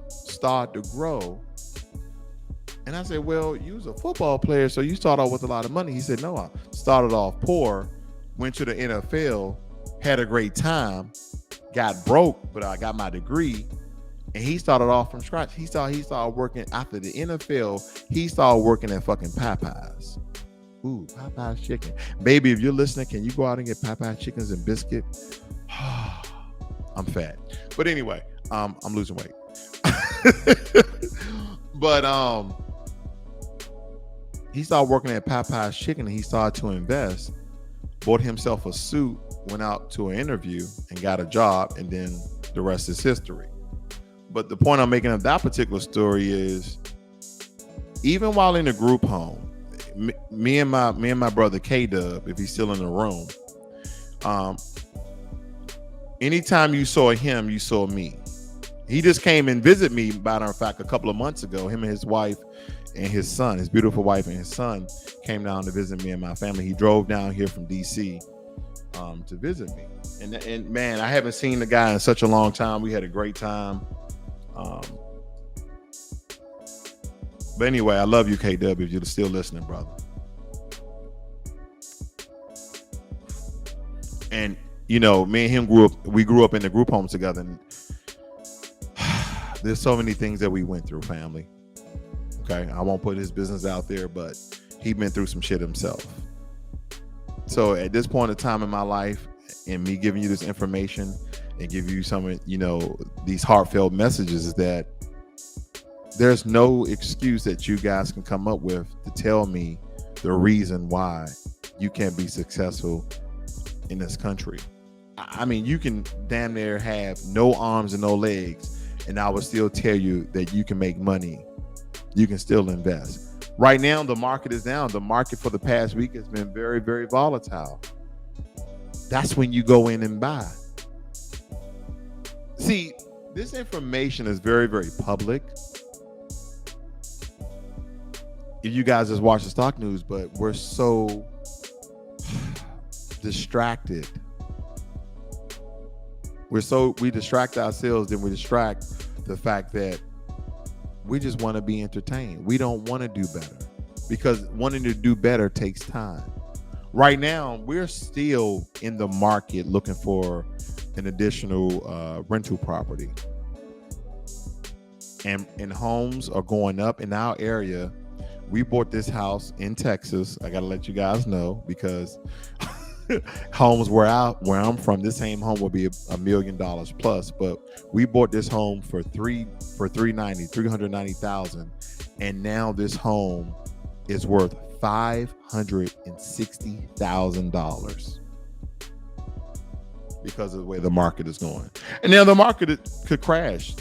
started to grow. And I said, well, you was a football player, so you start off with a lot of money. He said, no, I started off poor, went to the NFL, had a great time, got broke, but I got my degree. And he started off from scratch. He started working after the NFL. He started working at fucking Popeyes. Ooh, Popeyes chicken. Baby, if you're listening, can you go out and get Popeyes chickens and biscuit? I'm fat. But anyway, I'm losing weight. But he started working at Popeyes chicken and he started to invest, bought himself a suit, went out to an interview and got a job, and then the rest is history. But the point I'm making of that particular story is, even while in a group home, me and my brother K-Dub, if he's still in the room, anytime you saw him, you saw me. He just came and visit me, matter of fact, a couple of months ago. Him and his wife and his son, his beautiful wife and his son, came down to visit me and my family. He drove down here from DC to visit me. And man, I haven't seen the guy in such a long time. We had a great time. But anyway, I love you, KW, if you're still listening, brother. And me and him grew up in the group homes together. And there's so many things that we went through, family. Okay, I won't put his business out there, but he been through some shit himself. So at this point in time in my life, and me giving you this information and give you some, these heartfelt messages, is that there's no excuse that you guys can come up with to tell me the reason why you can't be successful in this country. I mean, you can damn near have no arms and no legs, and I would still tell you that you can make money. You can still invest. Right now, the market is down. The market for the past week has been very, very volatile. That's when you go in and buy. See, this information is very, very public. If you guys just watch the stock news, but we're so distracted. We distract ourselves, then we distract the fact that we just want to be entertained. We don't want to do better, because wanting to do better takes time. Right now, we're still in the market looking for an additional rental property. And homes are going up in our area. We bought this house in Texas. I got to let you guys know, because homes where I'm from, this same home will be $1 million plus, but we bought this home for $390,000, and now this home is worth $560,000 because of the way the market is going. And now the market could crash.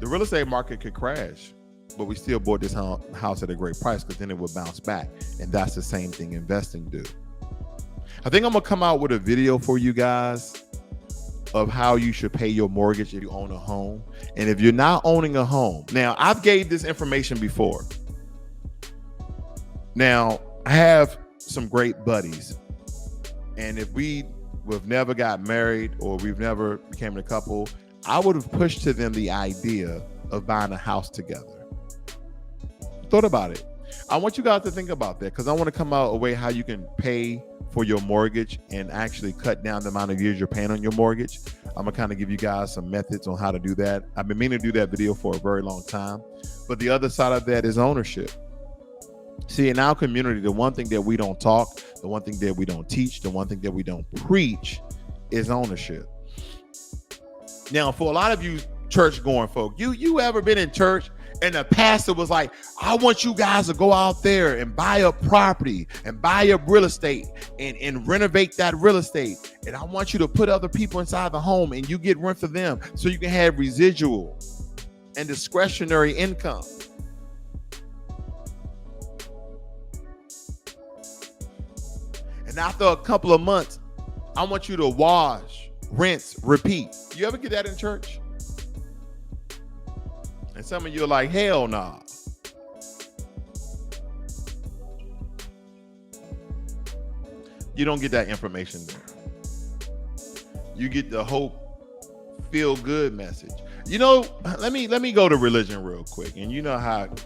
The real estate market could crash, but we still bought this house at a great price, because then it would bounce back. And that's the same thing investing do. I think I'm going to come out with a video for you guys of how you should pay your mortgage if you own a home. And if you're not owning a home, now I've gave this information before. Now I have some great buddies, and if we've never got married or we've never became a couple, I would have pushed to them the idea of buying a house together. Thought about it. I want you guys to think about that, because I want to come out a way how you can pay for your mortgage and actually cut down the amount of years you're paying on your mortgage. I'm gonna kind of give you guys some methods on how to do that. I've been meaning to do that video for a very long time, but the other side of that is ownership. See, in our community, the one thing that we don't talk, the one thing that we don't teach, the one thing that we don't preach is ownership. Now, for a lot of you church-going folk, you ever been in church and the pastor was like, I want you guys to go out there and buy up property and buy up real estate and renovate that real estate. And I want you to put other people inside the home and you get rent for them so you can have residual. and discretionary income. And after a couple of months, I want you to wash, rinse, repeat. You ever get that in church? And some of you are like, hell nah. You don't get that information there. You get the hope, feel good message. You know, let me go to religion real quick. And you know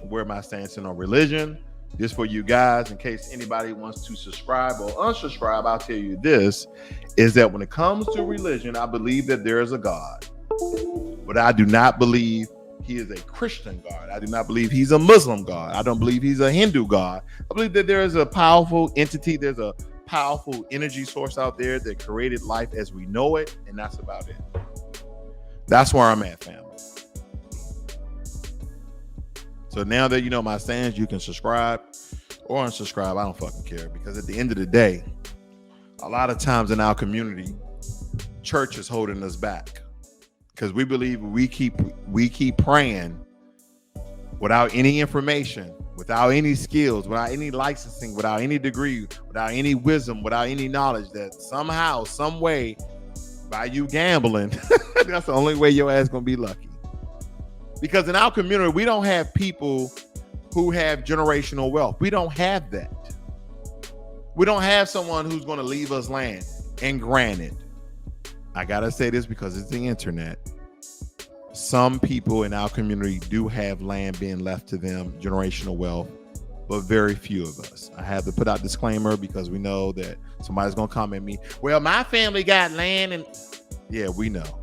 where my stance is on religion. Just for you guys, in case anybody wants to subscribe or unsubscribe, I'll tell you this, is that when it comes to religion, I believe that there is a God. But I do not believe he is a Christian God. I do not believe he's a Muslim God. I don't believe he's a Hindu God. I believe that there is a powerful entity. There's a powerful energy source out there that created life as we know it. And that's about it. That's where I'm at, family. So now that you know my stance, you can subscribe or unsubscribe. I don't fucking care, because at the end of the day, a lot of times in our community, church is holding us back because we believe we keep praying without any information, without any skills, without any licensing, without any degree, without any wisdom, without any knowledge, that somehow, some way, by you gambling, that's the only way your ass gonna be lucky. Because in our community, we don't have people who have generational wealth. We don't have that. We don't have someone who's going to leave us land. And granted, I got to say this because it's the internet. Some people in our community do have land being left to them, generational wealth, but very few of us. I have to put out disclaimer because we know that somebody's going to come at me. Well, my family got land, and yeah, we know.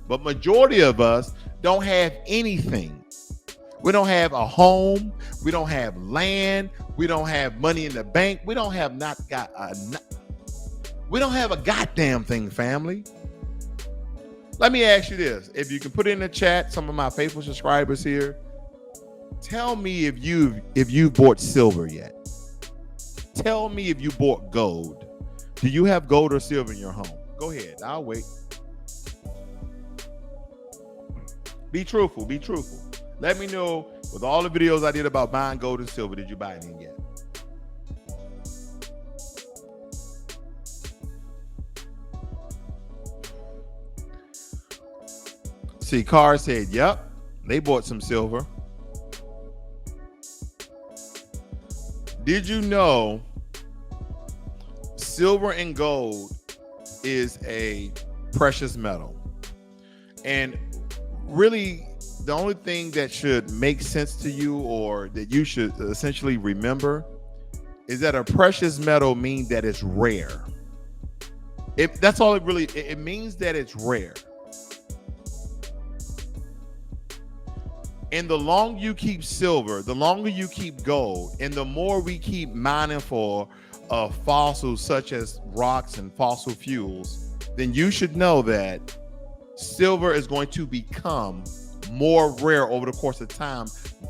But majority of us don't have anything. We don't have a home. We don't have land. We don't have money in the bank. We don't have we don't have a goddamn thing, family. Let me ask you this. If you can put it in the chat, some of my faithful subscribers here, tell me if you've bought silver yet. Tell me if you bought gold. Do you have gold or silver in your home? Go ahead. I'll wait. Be truthful. Let me know, with all the videos I did about buying gold and silver, did you buy any yet? See, Carr said, yep, they bought some silver. Did you know silver and gold is a precious metal? And really, the only thing that should make sense to you, or that you should essentially remember, is that a precious metal means that it's rare. That's all it means, that it's rare. And the longer you keep silver, the longer you keep gold, and the more we keep mining for fossils such as rocks and fossil fuels, then you should know that silver is going to become more rare over the course of time,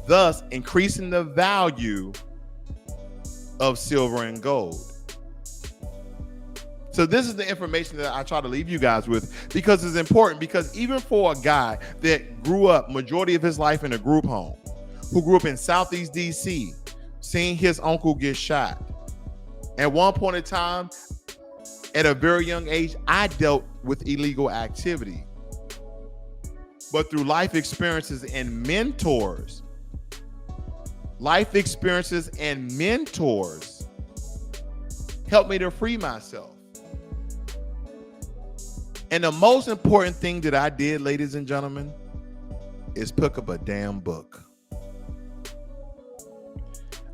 thus increasing the value of silver and gold. So this is the information that I try to leave you guys with, because it's important. Because even for a guy that grew up majority of his life in a group home, who grew up in Southeast DC, seeing his uncle get shot, at one point in time, at a very young age, I dealt with illegal activity. But through life experiences and mentors helped me to free myself. And the most important thing that I did, ladies and gentlemen, is pick up a damn book.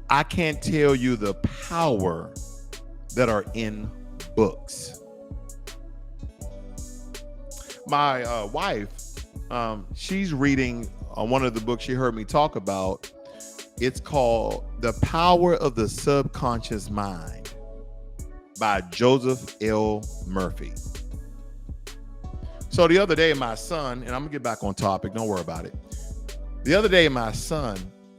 I can't tell you the power that are in books. My wife, she's reading one of the books she heard me talk about. It's called The Power of the Subconscious Mind by Joseph L. Murphy. So the other day, my son, and I'm gonna get back on topic, don't worry about it. The other day, my son,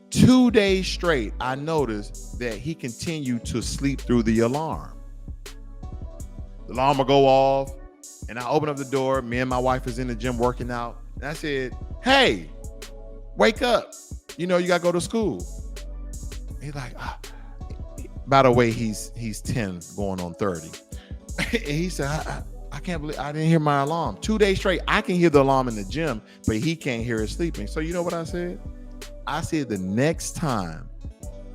2 days straight, I noticed that he continued to sleep through the alarm. The alarm will go off, and I open up the door. Me and my wife is in the gym working out. And I said, hey, Wake up. You know, you got to go to school. He's like, by the way, he's 10 going on 30. And he said, I can't believe I didn't hear my alarm. 2 days straight, I can hear the alarm in the gym, but he can't hear it sleeping. So you know what I said? I said, the next time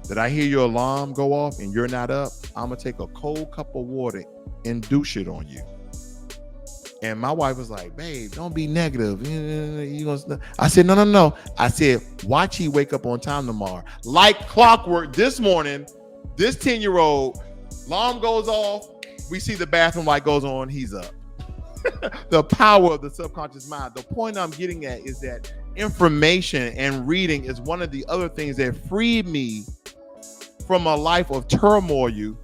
that I hear your alarm go off and you're not up, I'm going to take a cold cup of water and douche it on you. And my wife was like, babe, don't be negative. I said, no. I said, watch he wake up on time tomorrow. Like clockwork, this morning, this 10-year-old, alarm goes off. We see the bathroom light goes on. He's up. The power of the subconscious mind. The point I'm getting at is that information and reading is one of the other things that freed me from a life of turmoil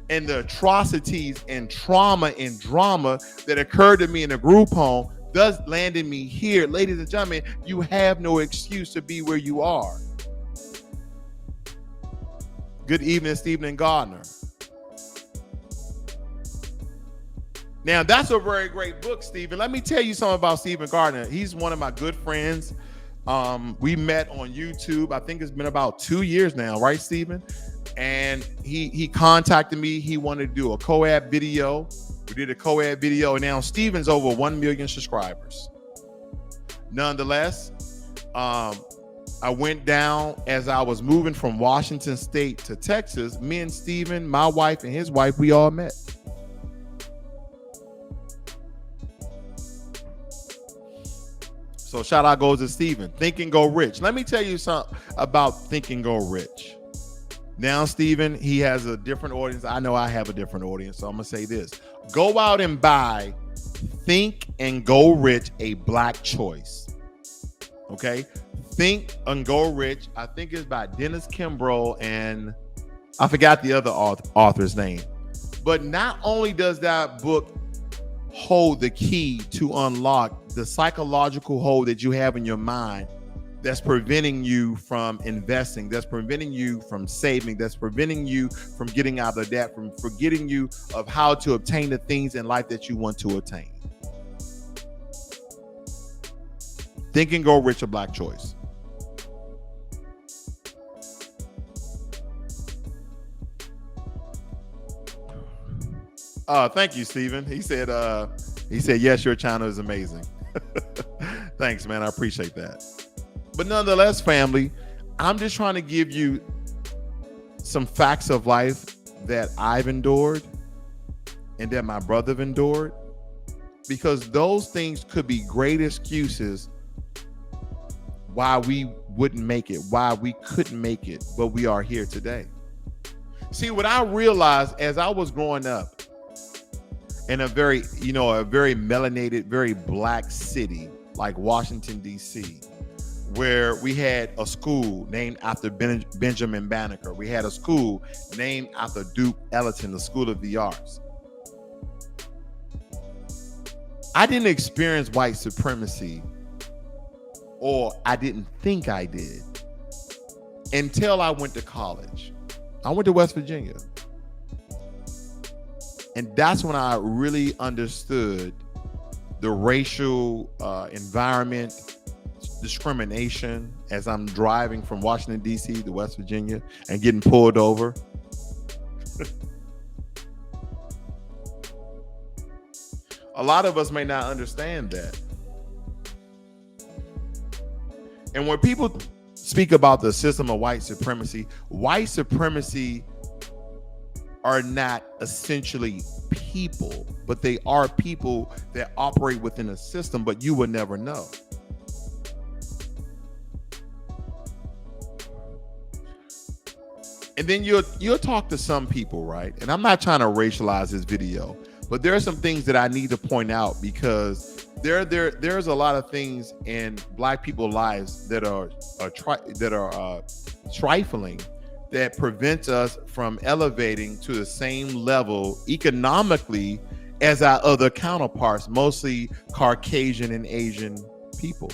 and the atrocities and trauma and drama that occurred to me in a group home, thus landing me here. Ladies and gentlemen, you have no excuse to be where you are. Good evening, Stephen Gardner. Now, that's a very great book, Stephen. Let me tell you something about Stephen Gardner. He's one of my good friends. We met on YouTube. I think it's been about 2 years now, right, Stephen? And he contacted me. He wanted to do a co-ed video. We did a co-ed video, and now Stephen's over 1 million subscribers. Nonetheless, I went down as I was moving from Washington State to Texas. Me and Stephen, my wife and his wife, we all met. So shout out goes to Stephen. Think and Go Rich. Let me tell you something about Think and Go Rich. Now, Stephen, he has a different audience. I know I have a different audience, so I'm going to say this. Go out and buy Think and Go Rich, a Black choice. Okay? Think and Go Rich. I think it's by Dennis Kimbrough, and I forgot the other author's name. But not only does that book hold the key to unlock the psychological hold that you have in your mind that's preventing you from investing, that's preventing you from saving, that's preventing you from getting out of debt, from forgetting you of how to obtain the things in life that you want to attain. Think and Go Rich, a Black choice. Thank you, Stephen. He said, yes, your channel is amazing. Thanks, man. I appreciate that. But nonetheless, family, I'm just trying to give you some facts of life that I've endured and that my brother endured, because those things could be great excuses why we wouldn't make it, why we couldn't make it, but we are here today. See, what I realized as I was growing up in a very melanated, very Black city like Washington, D.C., where we had a school named after Benjamin Banneker. We had a school named after Duke Ellington, the School of the Arts. I didn't experience white supremacy, or I didn't think I did, until I went to college. I went to West Virginia. And that's when I really understood the racial environment, discrimination, as I'm driving from Washington, D.C. to West Virginia and getting pulled over. A lot of us may not understand that. And when people speak about the system of white supremacy are not essentially people, but they are people that operate within a system, but you would never know. And then you'll talk to some people, right? And I'm not trying to racialize this video, but there are some things that I need to point out, because there's a lot of things in Black people's lives that are trifling, that prevents us from elevating to the same level economically as our other counterparts, mostly Caucasian and Asian people.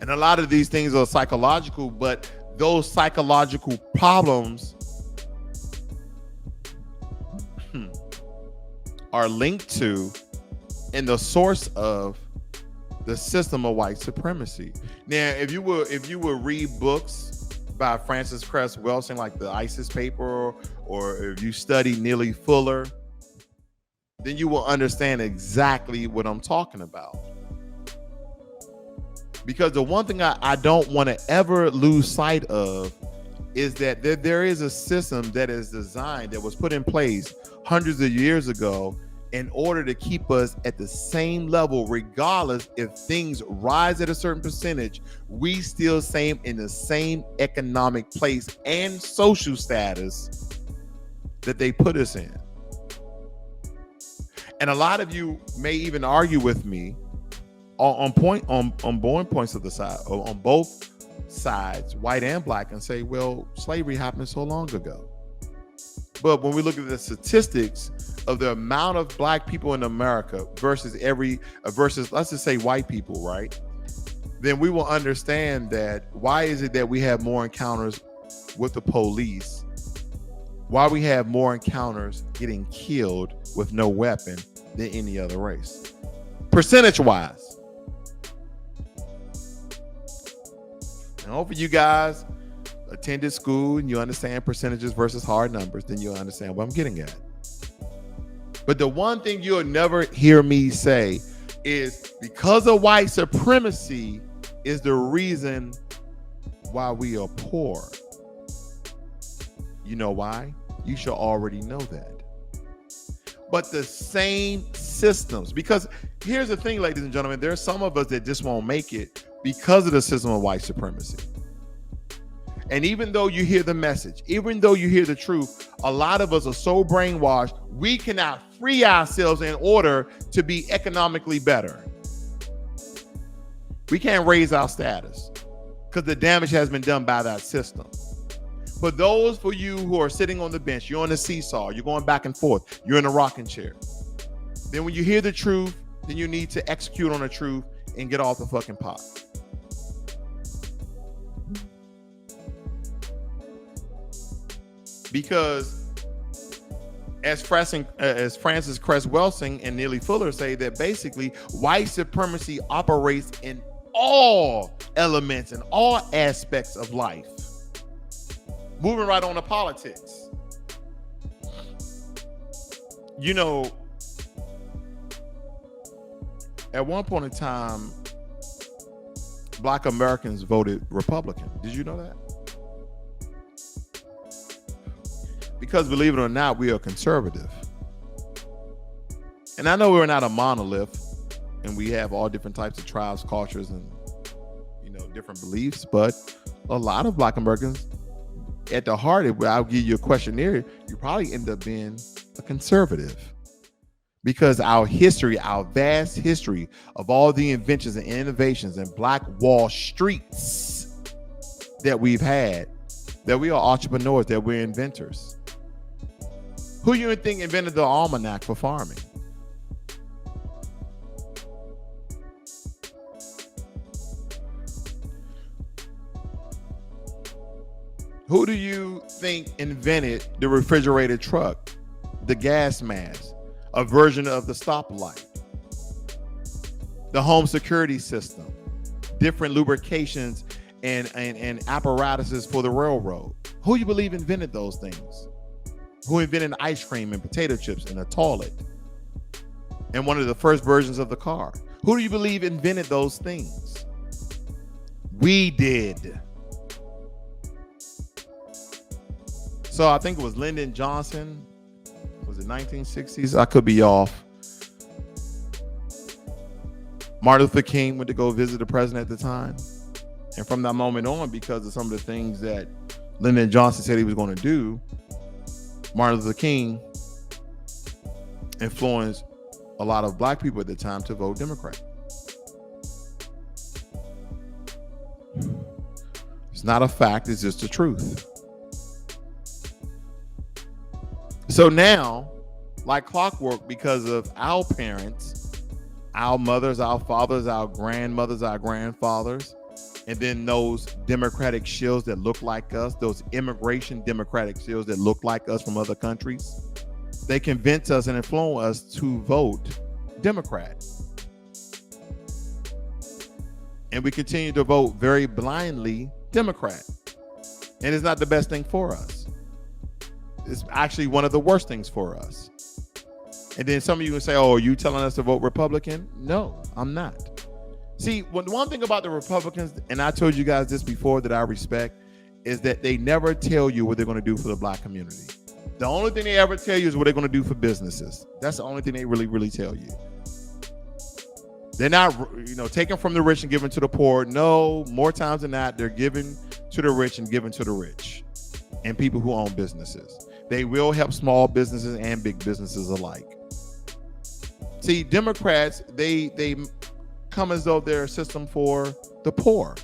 And a lot of these things are psychological, but those psychological problems are linked to and the source of the system of white supremacy. Now, if you will read books by Francis Cress Welsing, like the ISIS paper, or if you study Neely Fuller, then you will understand exactly what I'm talking about. Because the one thing I don't want to ever lose sight of is that there is a system that is designed, that was put in place hundreds of years ago in order to keep us at the same level, regardless if things rise at a certain percentage, we still stay in the same economic place and social status that they put us in. And a lot of you may even argue with me on points of the side, or on both sides, white and black, and say, well, slavery happened so long ago. But when we look at the statistics of the amount of black people in America versus let's just say white people, right? Then we will understand that why is it that we have more encounters with the police? Why we have more encounters getting killed with no weapon than any other race, percentage-wise. And hopefully you guys attended school and you understand percentages versus hard numbers, then you'll understand what I'm getting at. But the one thing you'll never hear me say is because of white supremacy is the reason why we are poor. You know why? You should already know that. But the same systems, because here's the thing, ladies and gentlemen, there's some of us that just won't make it because of the system of white supremacy. And even though you hear the message, even though you hear the truth, a lot of us are so brainwashed, we cannot free ourselves in order to be economically better. We can't raise our status because the damage has been done by that system. For those for you who are sitting on the bench, you're on the seesaw, you're going back and forth, you're in a rocking chair. Then when you hear the truth, then you need to execute on the truth and get off the fucking pot. Because as Francis Cress Welsing and Neely Fuller say, that basically white supremacy operates in all elements and all aspects of life. Moving right on to politics. You know, at one point in time, Black Americans voted Republican. Did you know that? Because believe it or not, we are conservative. And I know we're not a monolith and we have all different types of tribes, cultures, and, you know, different beliefs, but a lot of Black Americans, at the heart, I'll give you a questionnaire, you probably end up being a conservative. Because our history, our vast history of all the inventions and innovations and Black Wall Streets that we've had, that we are entrepreneurs, that we're inventors. Who you think invented the almanac for farming? Who do you think invented the refrigerated truck, the gas mask, a version of the stoplight, the home security system, different lubrications and apparatuses for the railroad? Who you believe invented those things? Who invented ice cream and potato chips and a toilet and one of the first versions of the car? Who do you believe invented those things? We did. So I think it was Lyndon Johnson. Was it 1960s? I could be off. Martin Luther King went to go visit the president at the time. And from that moment on, because of some of the things that Lyndon Johnson said he was going to do, Martin Luther King influenced a lot of Black people at the time to vote Democrat. It's not a fact, it's just the truth. So now, like clockwork, because of our parents, our mothers, our fathers, our grandmothers, our grandfathers, and then those democratic shills that look like us, those immigration democratic shills that look like us from other countries, they convince us and influence us to vote Democrat. And we continue to vote very blindly Democrat. And it's not the best thing for us. It's actually one of the worst things for us. And then some of you will say, oh, are you telling us to vote Republican? No, I'm not. See, one thing about the Republicans, and I told you guys this before that I respect, is that they never tell you what they're going to do for the black community. The only thing they ever tell you is what they're going to do for businesses. That's the only thing they really tell you. They're not, taking from the rich and giving to the poor. No, more times than not, they're giving to the rich and giving to the rich and people who own businesses. They will help small businesses and big businesses alike. See, Democrats, they come as though they're a system for the poor.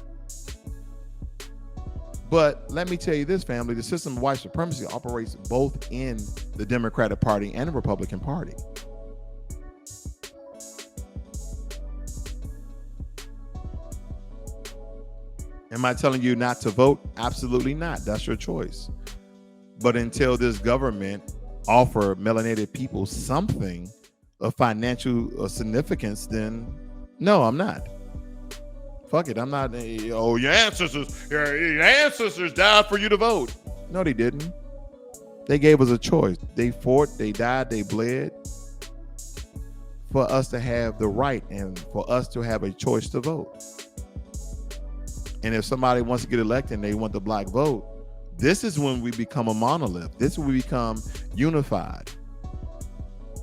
But let me tell you this, family, the system of white supremacy operates both in the Democratic Party and the Republican Party. Am I telling you not to vote? Absolutely not. That's your choice. But until this government offer melanated people something of financial significance, then no, I'm not. Fuck it, I'm not. Oh, your ancestors died for you to vote. No, they didn't. They gave us a choice. They fought, they died, they bled for us to have the right and for us to have a choice to vote. And if somebody wants to get elected and they want the black vote, this is when we become a monolith. This is when we become unified.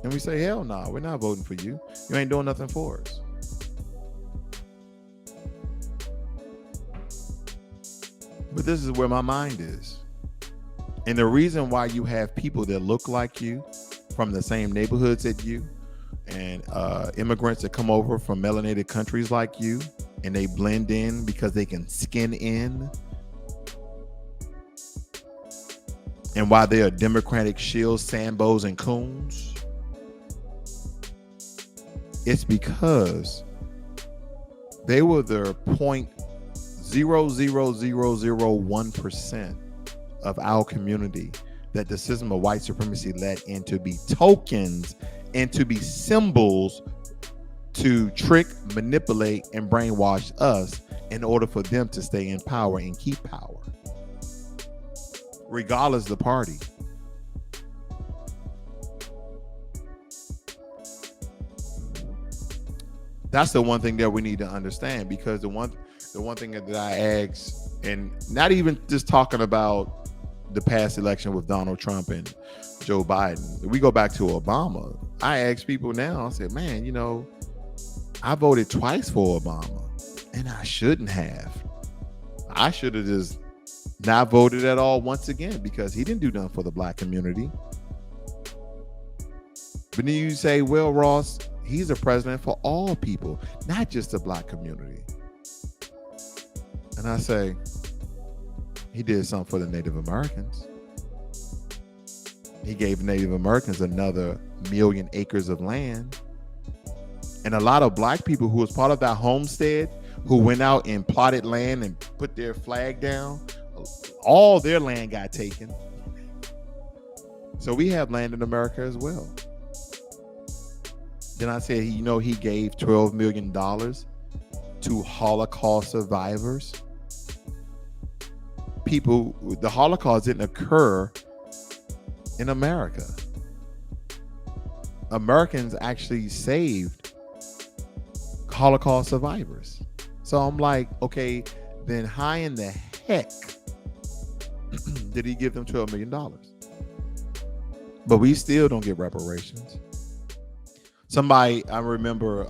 And we say, hell no, we're not voting for you. You ain't doing nothing for us. But this is where my mind is. And the reason why you have people that look like you from the same neighborhoods as you and immigrants that come over from melanated countries like you and they blend in because they can skin in. And why they are Democratic shills, Sambos, and coons, it's because they were the 0.00001% of our community that the system of white supremacy let in to be tokens and to be symbols to trick, manipulate, and brainwash us in order for them to stay in power and keep power, regardless of the party. That's the one thing that we need to understand, because the one thing that I ask, and not even just talking about the past election with Donald Trump and Joe Biden, we go back to Obama. I ask people now, I said, man, I voted twice for Obama and I shouldn't have. I should have just not voted at all once again, because he didn't do nothing for the black community. But then you say, well, Ross, he's a president for all people, not just the black community. And I say, he did something for the Native Americans. He gave Native Americans another 1 million acres of land. And a lot of black people who was part of that homestead, who went out and plotted land and put their flag down, all their land got taken. So we have land in America as well. Then I said, he gave $12 million to Holocaust survivors. People, the Holocaust didn't occur in America. Americans actually saved Holocaust survivors. So I'm like, okay, then how in the heck did he give them $12 million? But we still don't get reparations. Somebody, I remember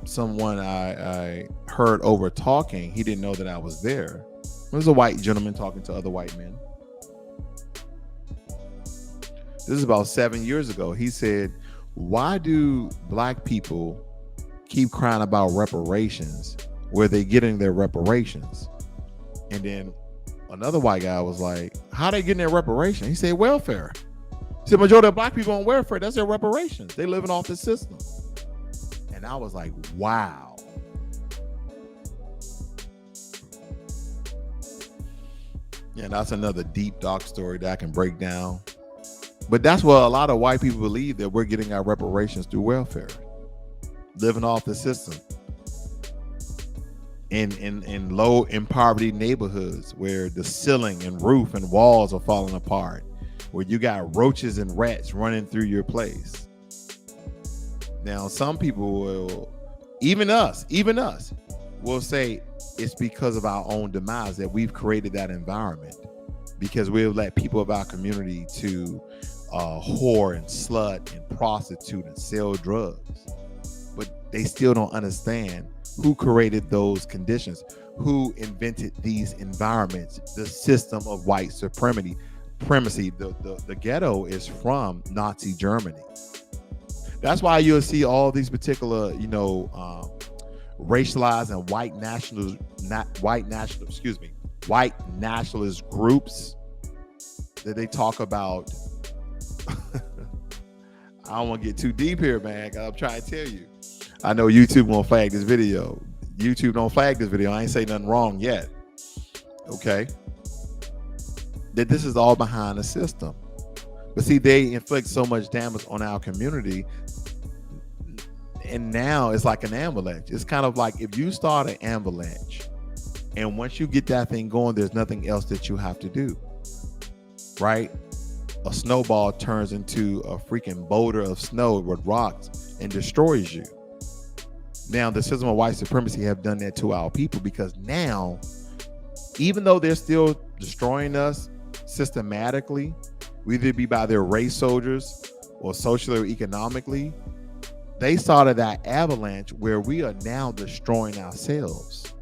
someone I heard over talking, he didn't know that I was there. It was a white gentleman talking to other white men. This is about 7 years ago. He said, why do black people keep crying about reparations where they getting their reparations? And then another white guy was like, how they getting their reparations? He said, welfare. He said, majority of black people on welfare, that's their reparations. They living off the system. And I was like, wow. Yeah, that's another deep, dark story that I can break down. But that's what a lot of white people believe, that we're getting our reparations through welfare, living off the system in low in poverty neighborhoods where the ceiling and roof and walls are falling apart, where you got roaches and rats running through your place. Now, some people will, even us, will say it's because of our own demise that we've created that environment, because we've let people of our community to whore and slut and prostitute and sell drugs. But they still don't understand who created those conditions, who invented these environments, the system of white supremacy. The ghetto is from Nazi Germany. That's why you'll see all these particular, racialized and white nationalist groups that they talk about. I don't want to get too deep here, man. I'm trying to tell you. I know YouTube won't flag this video. YouTube don't flag this video. I ain't say nothing wrong yet. Okay. That this is all behind the system. But see, they inflict so much damage on our community. And now it's like an avalanche. It's kind of like if you start an avalanche, and once you get that thing going, there's nothing else that you have to do. Right? A snowball turns into a freaking boulder of snow with rocks and destroys you. Now, the system of white supremacy have done that to our people, because now, even though they're still destroying us systematically, whether it be by their race soldiers or socially or economically, they started that avalanche where we are now destroying ourselves.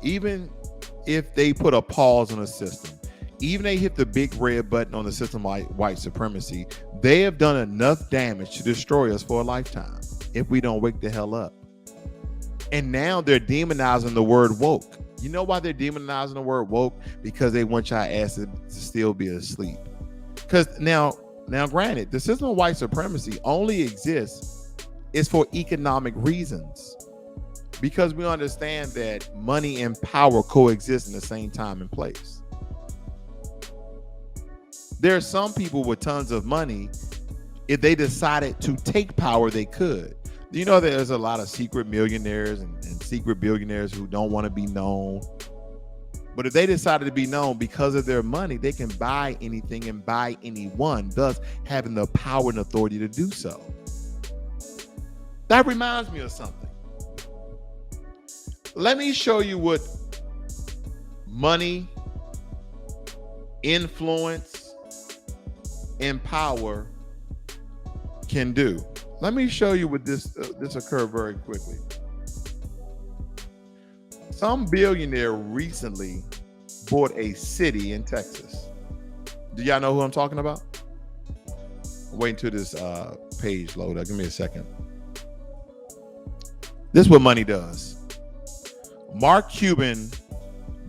Even if they put a pause on the system, even they hit the big red button on the system like white supremacy, they have done enough damage to destroy us for a lifetime if we don't wake the hell up. And now they're demonizing the word woke. You know why they're demonizing the word woke? Because they want your ass to still be asleep. Because now granted, the system of white supremacy only exists is for economic reasons. Because we understand that money and power coexist in the same time and place. There are some people with tons of money, if they decided to take power, they could. You know, there's a lot of secret millionaires and secret billionaires who don't want to be known. But if they decided to be known because of their money, they can buy anything and buy anyone, thus having the power and authority to do so. That reminds me of something. Let me show you what money, influence, and power can do. Let me show you what this occurred very quickly. Some billionaire recently bought a city in Texas. Do y'all know who I'm talking about? Wait until this page load up. Give me a second. This is what money does. Mark Cuban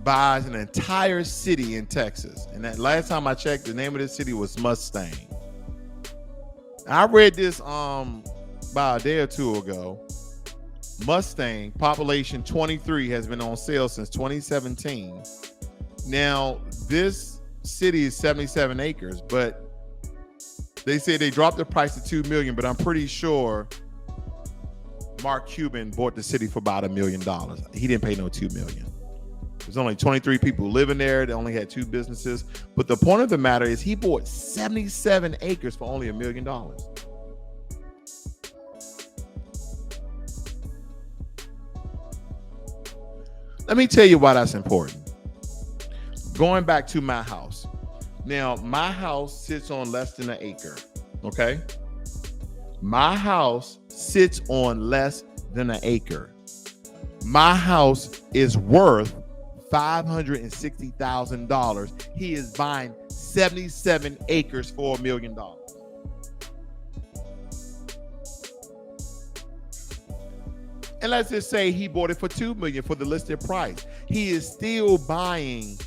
buys an entire city in Texas. And that last time I checked, the name of this city was Mustang. I read this about a day or two ago. Mustang, population 23, has been on sale since 2017. Now, this city is 77 acres, but they say they dropped the price to $2 million, but I'm pretty sure Mark Cuban bought the city for about $1 million. He didn't pay no $2 million. There's only 23 people living there. They only had 2 businesses. But the point of the matter is he bought 77 acres for only $1 million. Let me tell you why that's important. Going back to my house. Now, my house sits on less than an acre, okay? My house sits on less than an acre. My house is worth $560,000. He is buying 77 acres for $1 million. And let's just say he bought it for $2 million for the listed price. He is still buying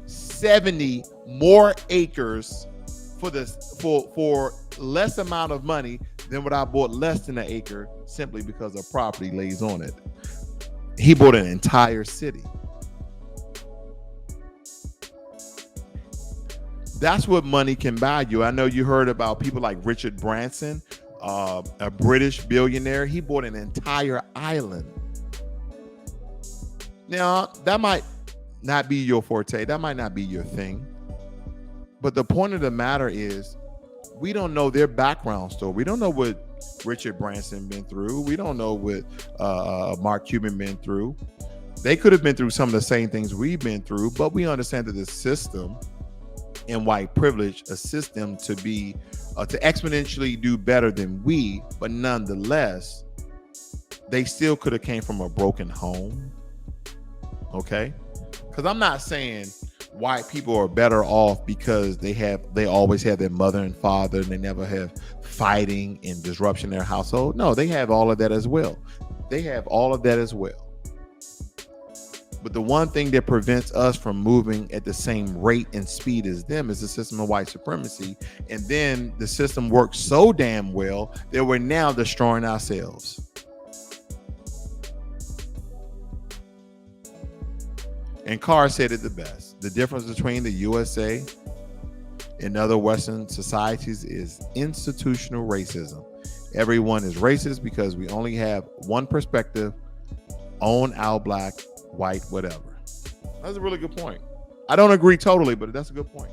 70 more acres for less amount of money than what I bought less than an acre, simply because the property lays on it. He bought an entire city. That's what money can buy you. I know you heard about people like Richard Branson, a British billionaire. He bought an entire island. Now, that might not be your forte. That might not be your thing. But the point of the matter is, we don't know their background story. We don't know what Richard Branson been through. We don't know what Mark Cuban been through. They could have been through some of the same things we've been through, but we understand that the system and white privilege assist them to be to exponentially do better than we, but nonetheless, they still could have came from a broken home. Okay, because I'm not saying white people are better off because they always have their mother and father and they never have fighting and disruption in their household. No, they have all of that as well. They have all of that as well. But the one thing that prevents us from moving at the same rate and speed as them is the system of white supremacy. And then the system works so damn well that we're now destroying ourselves. And Carr said it the best. The difference between the USA and other Western societies is institutional racism. Everyone is racist because we only have one perspective on our black, white, whatever. That's a really good point. I don't agree totally, but that's a good point.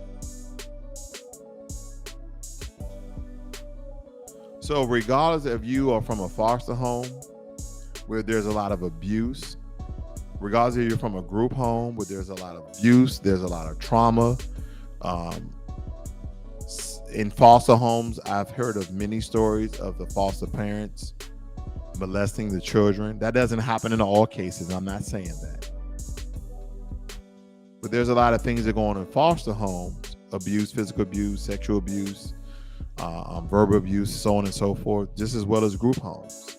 So regardless if you are from a foster home where there's a lot of abuse, regardless if you're from a group home where there's a lot of abuse, there's a lot of trauma. In foster homes, I've heard of many stories of the foster parents molesting the children. That doesn't happen in all cases. I'm not saying that. But there's a lot of things that go on in foster homes: abuse, physical abuse, sexual abuse, verbal abuse, so on and so forth, just as well as group homes.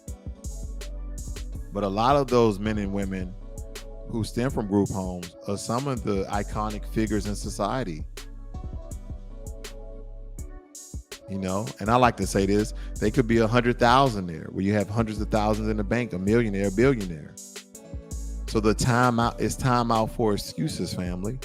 But a lot of those men and women who stem from group homes are some of the iconic figures in society. You know, and I like to say this, they could be 100,000 there, where you have hundreds of thousands in the bank, a millionaire, a billionaire. So it's time out for excuses, family.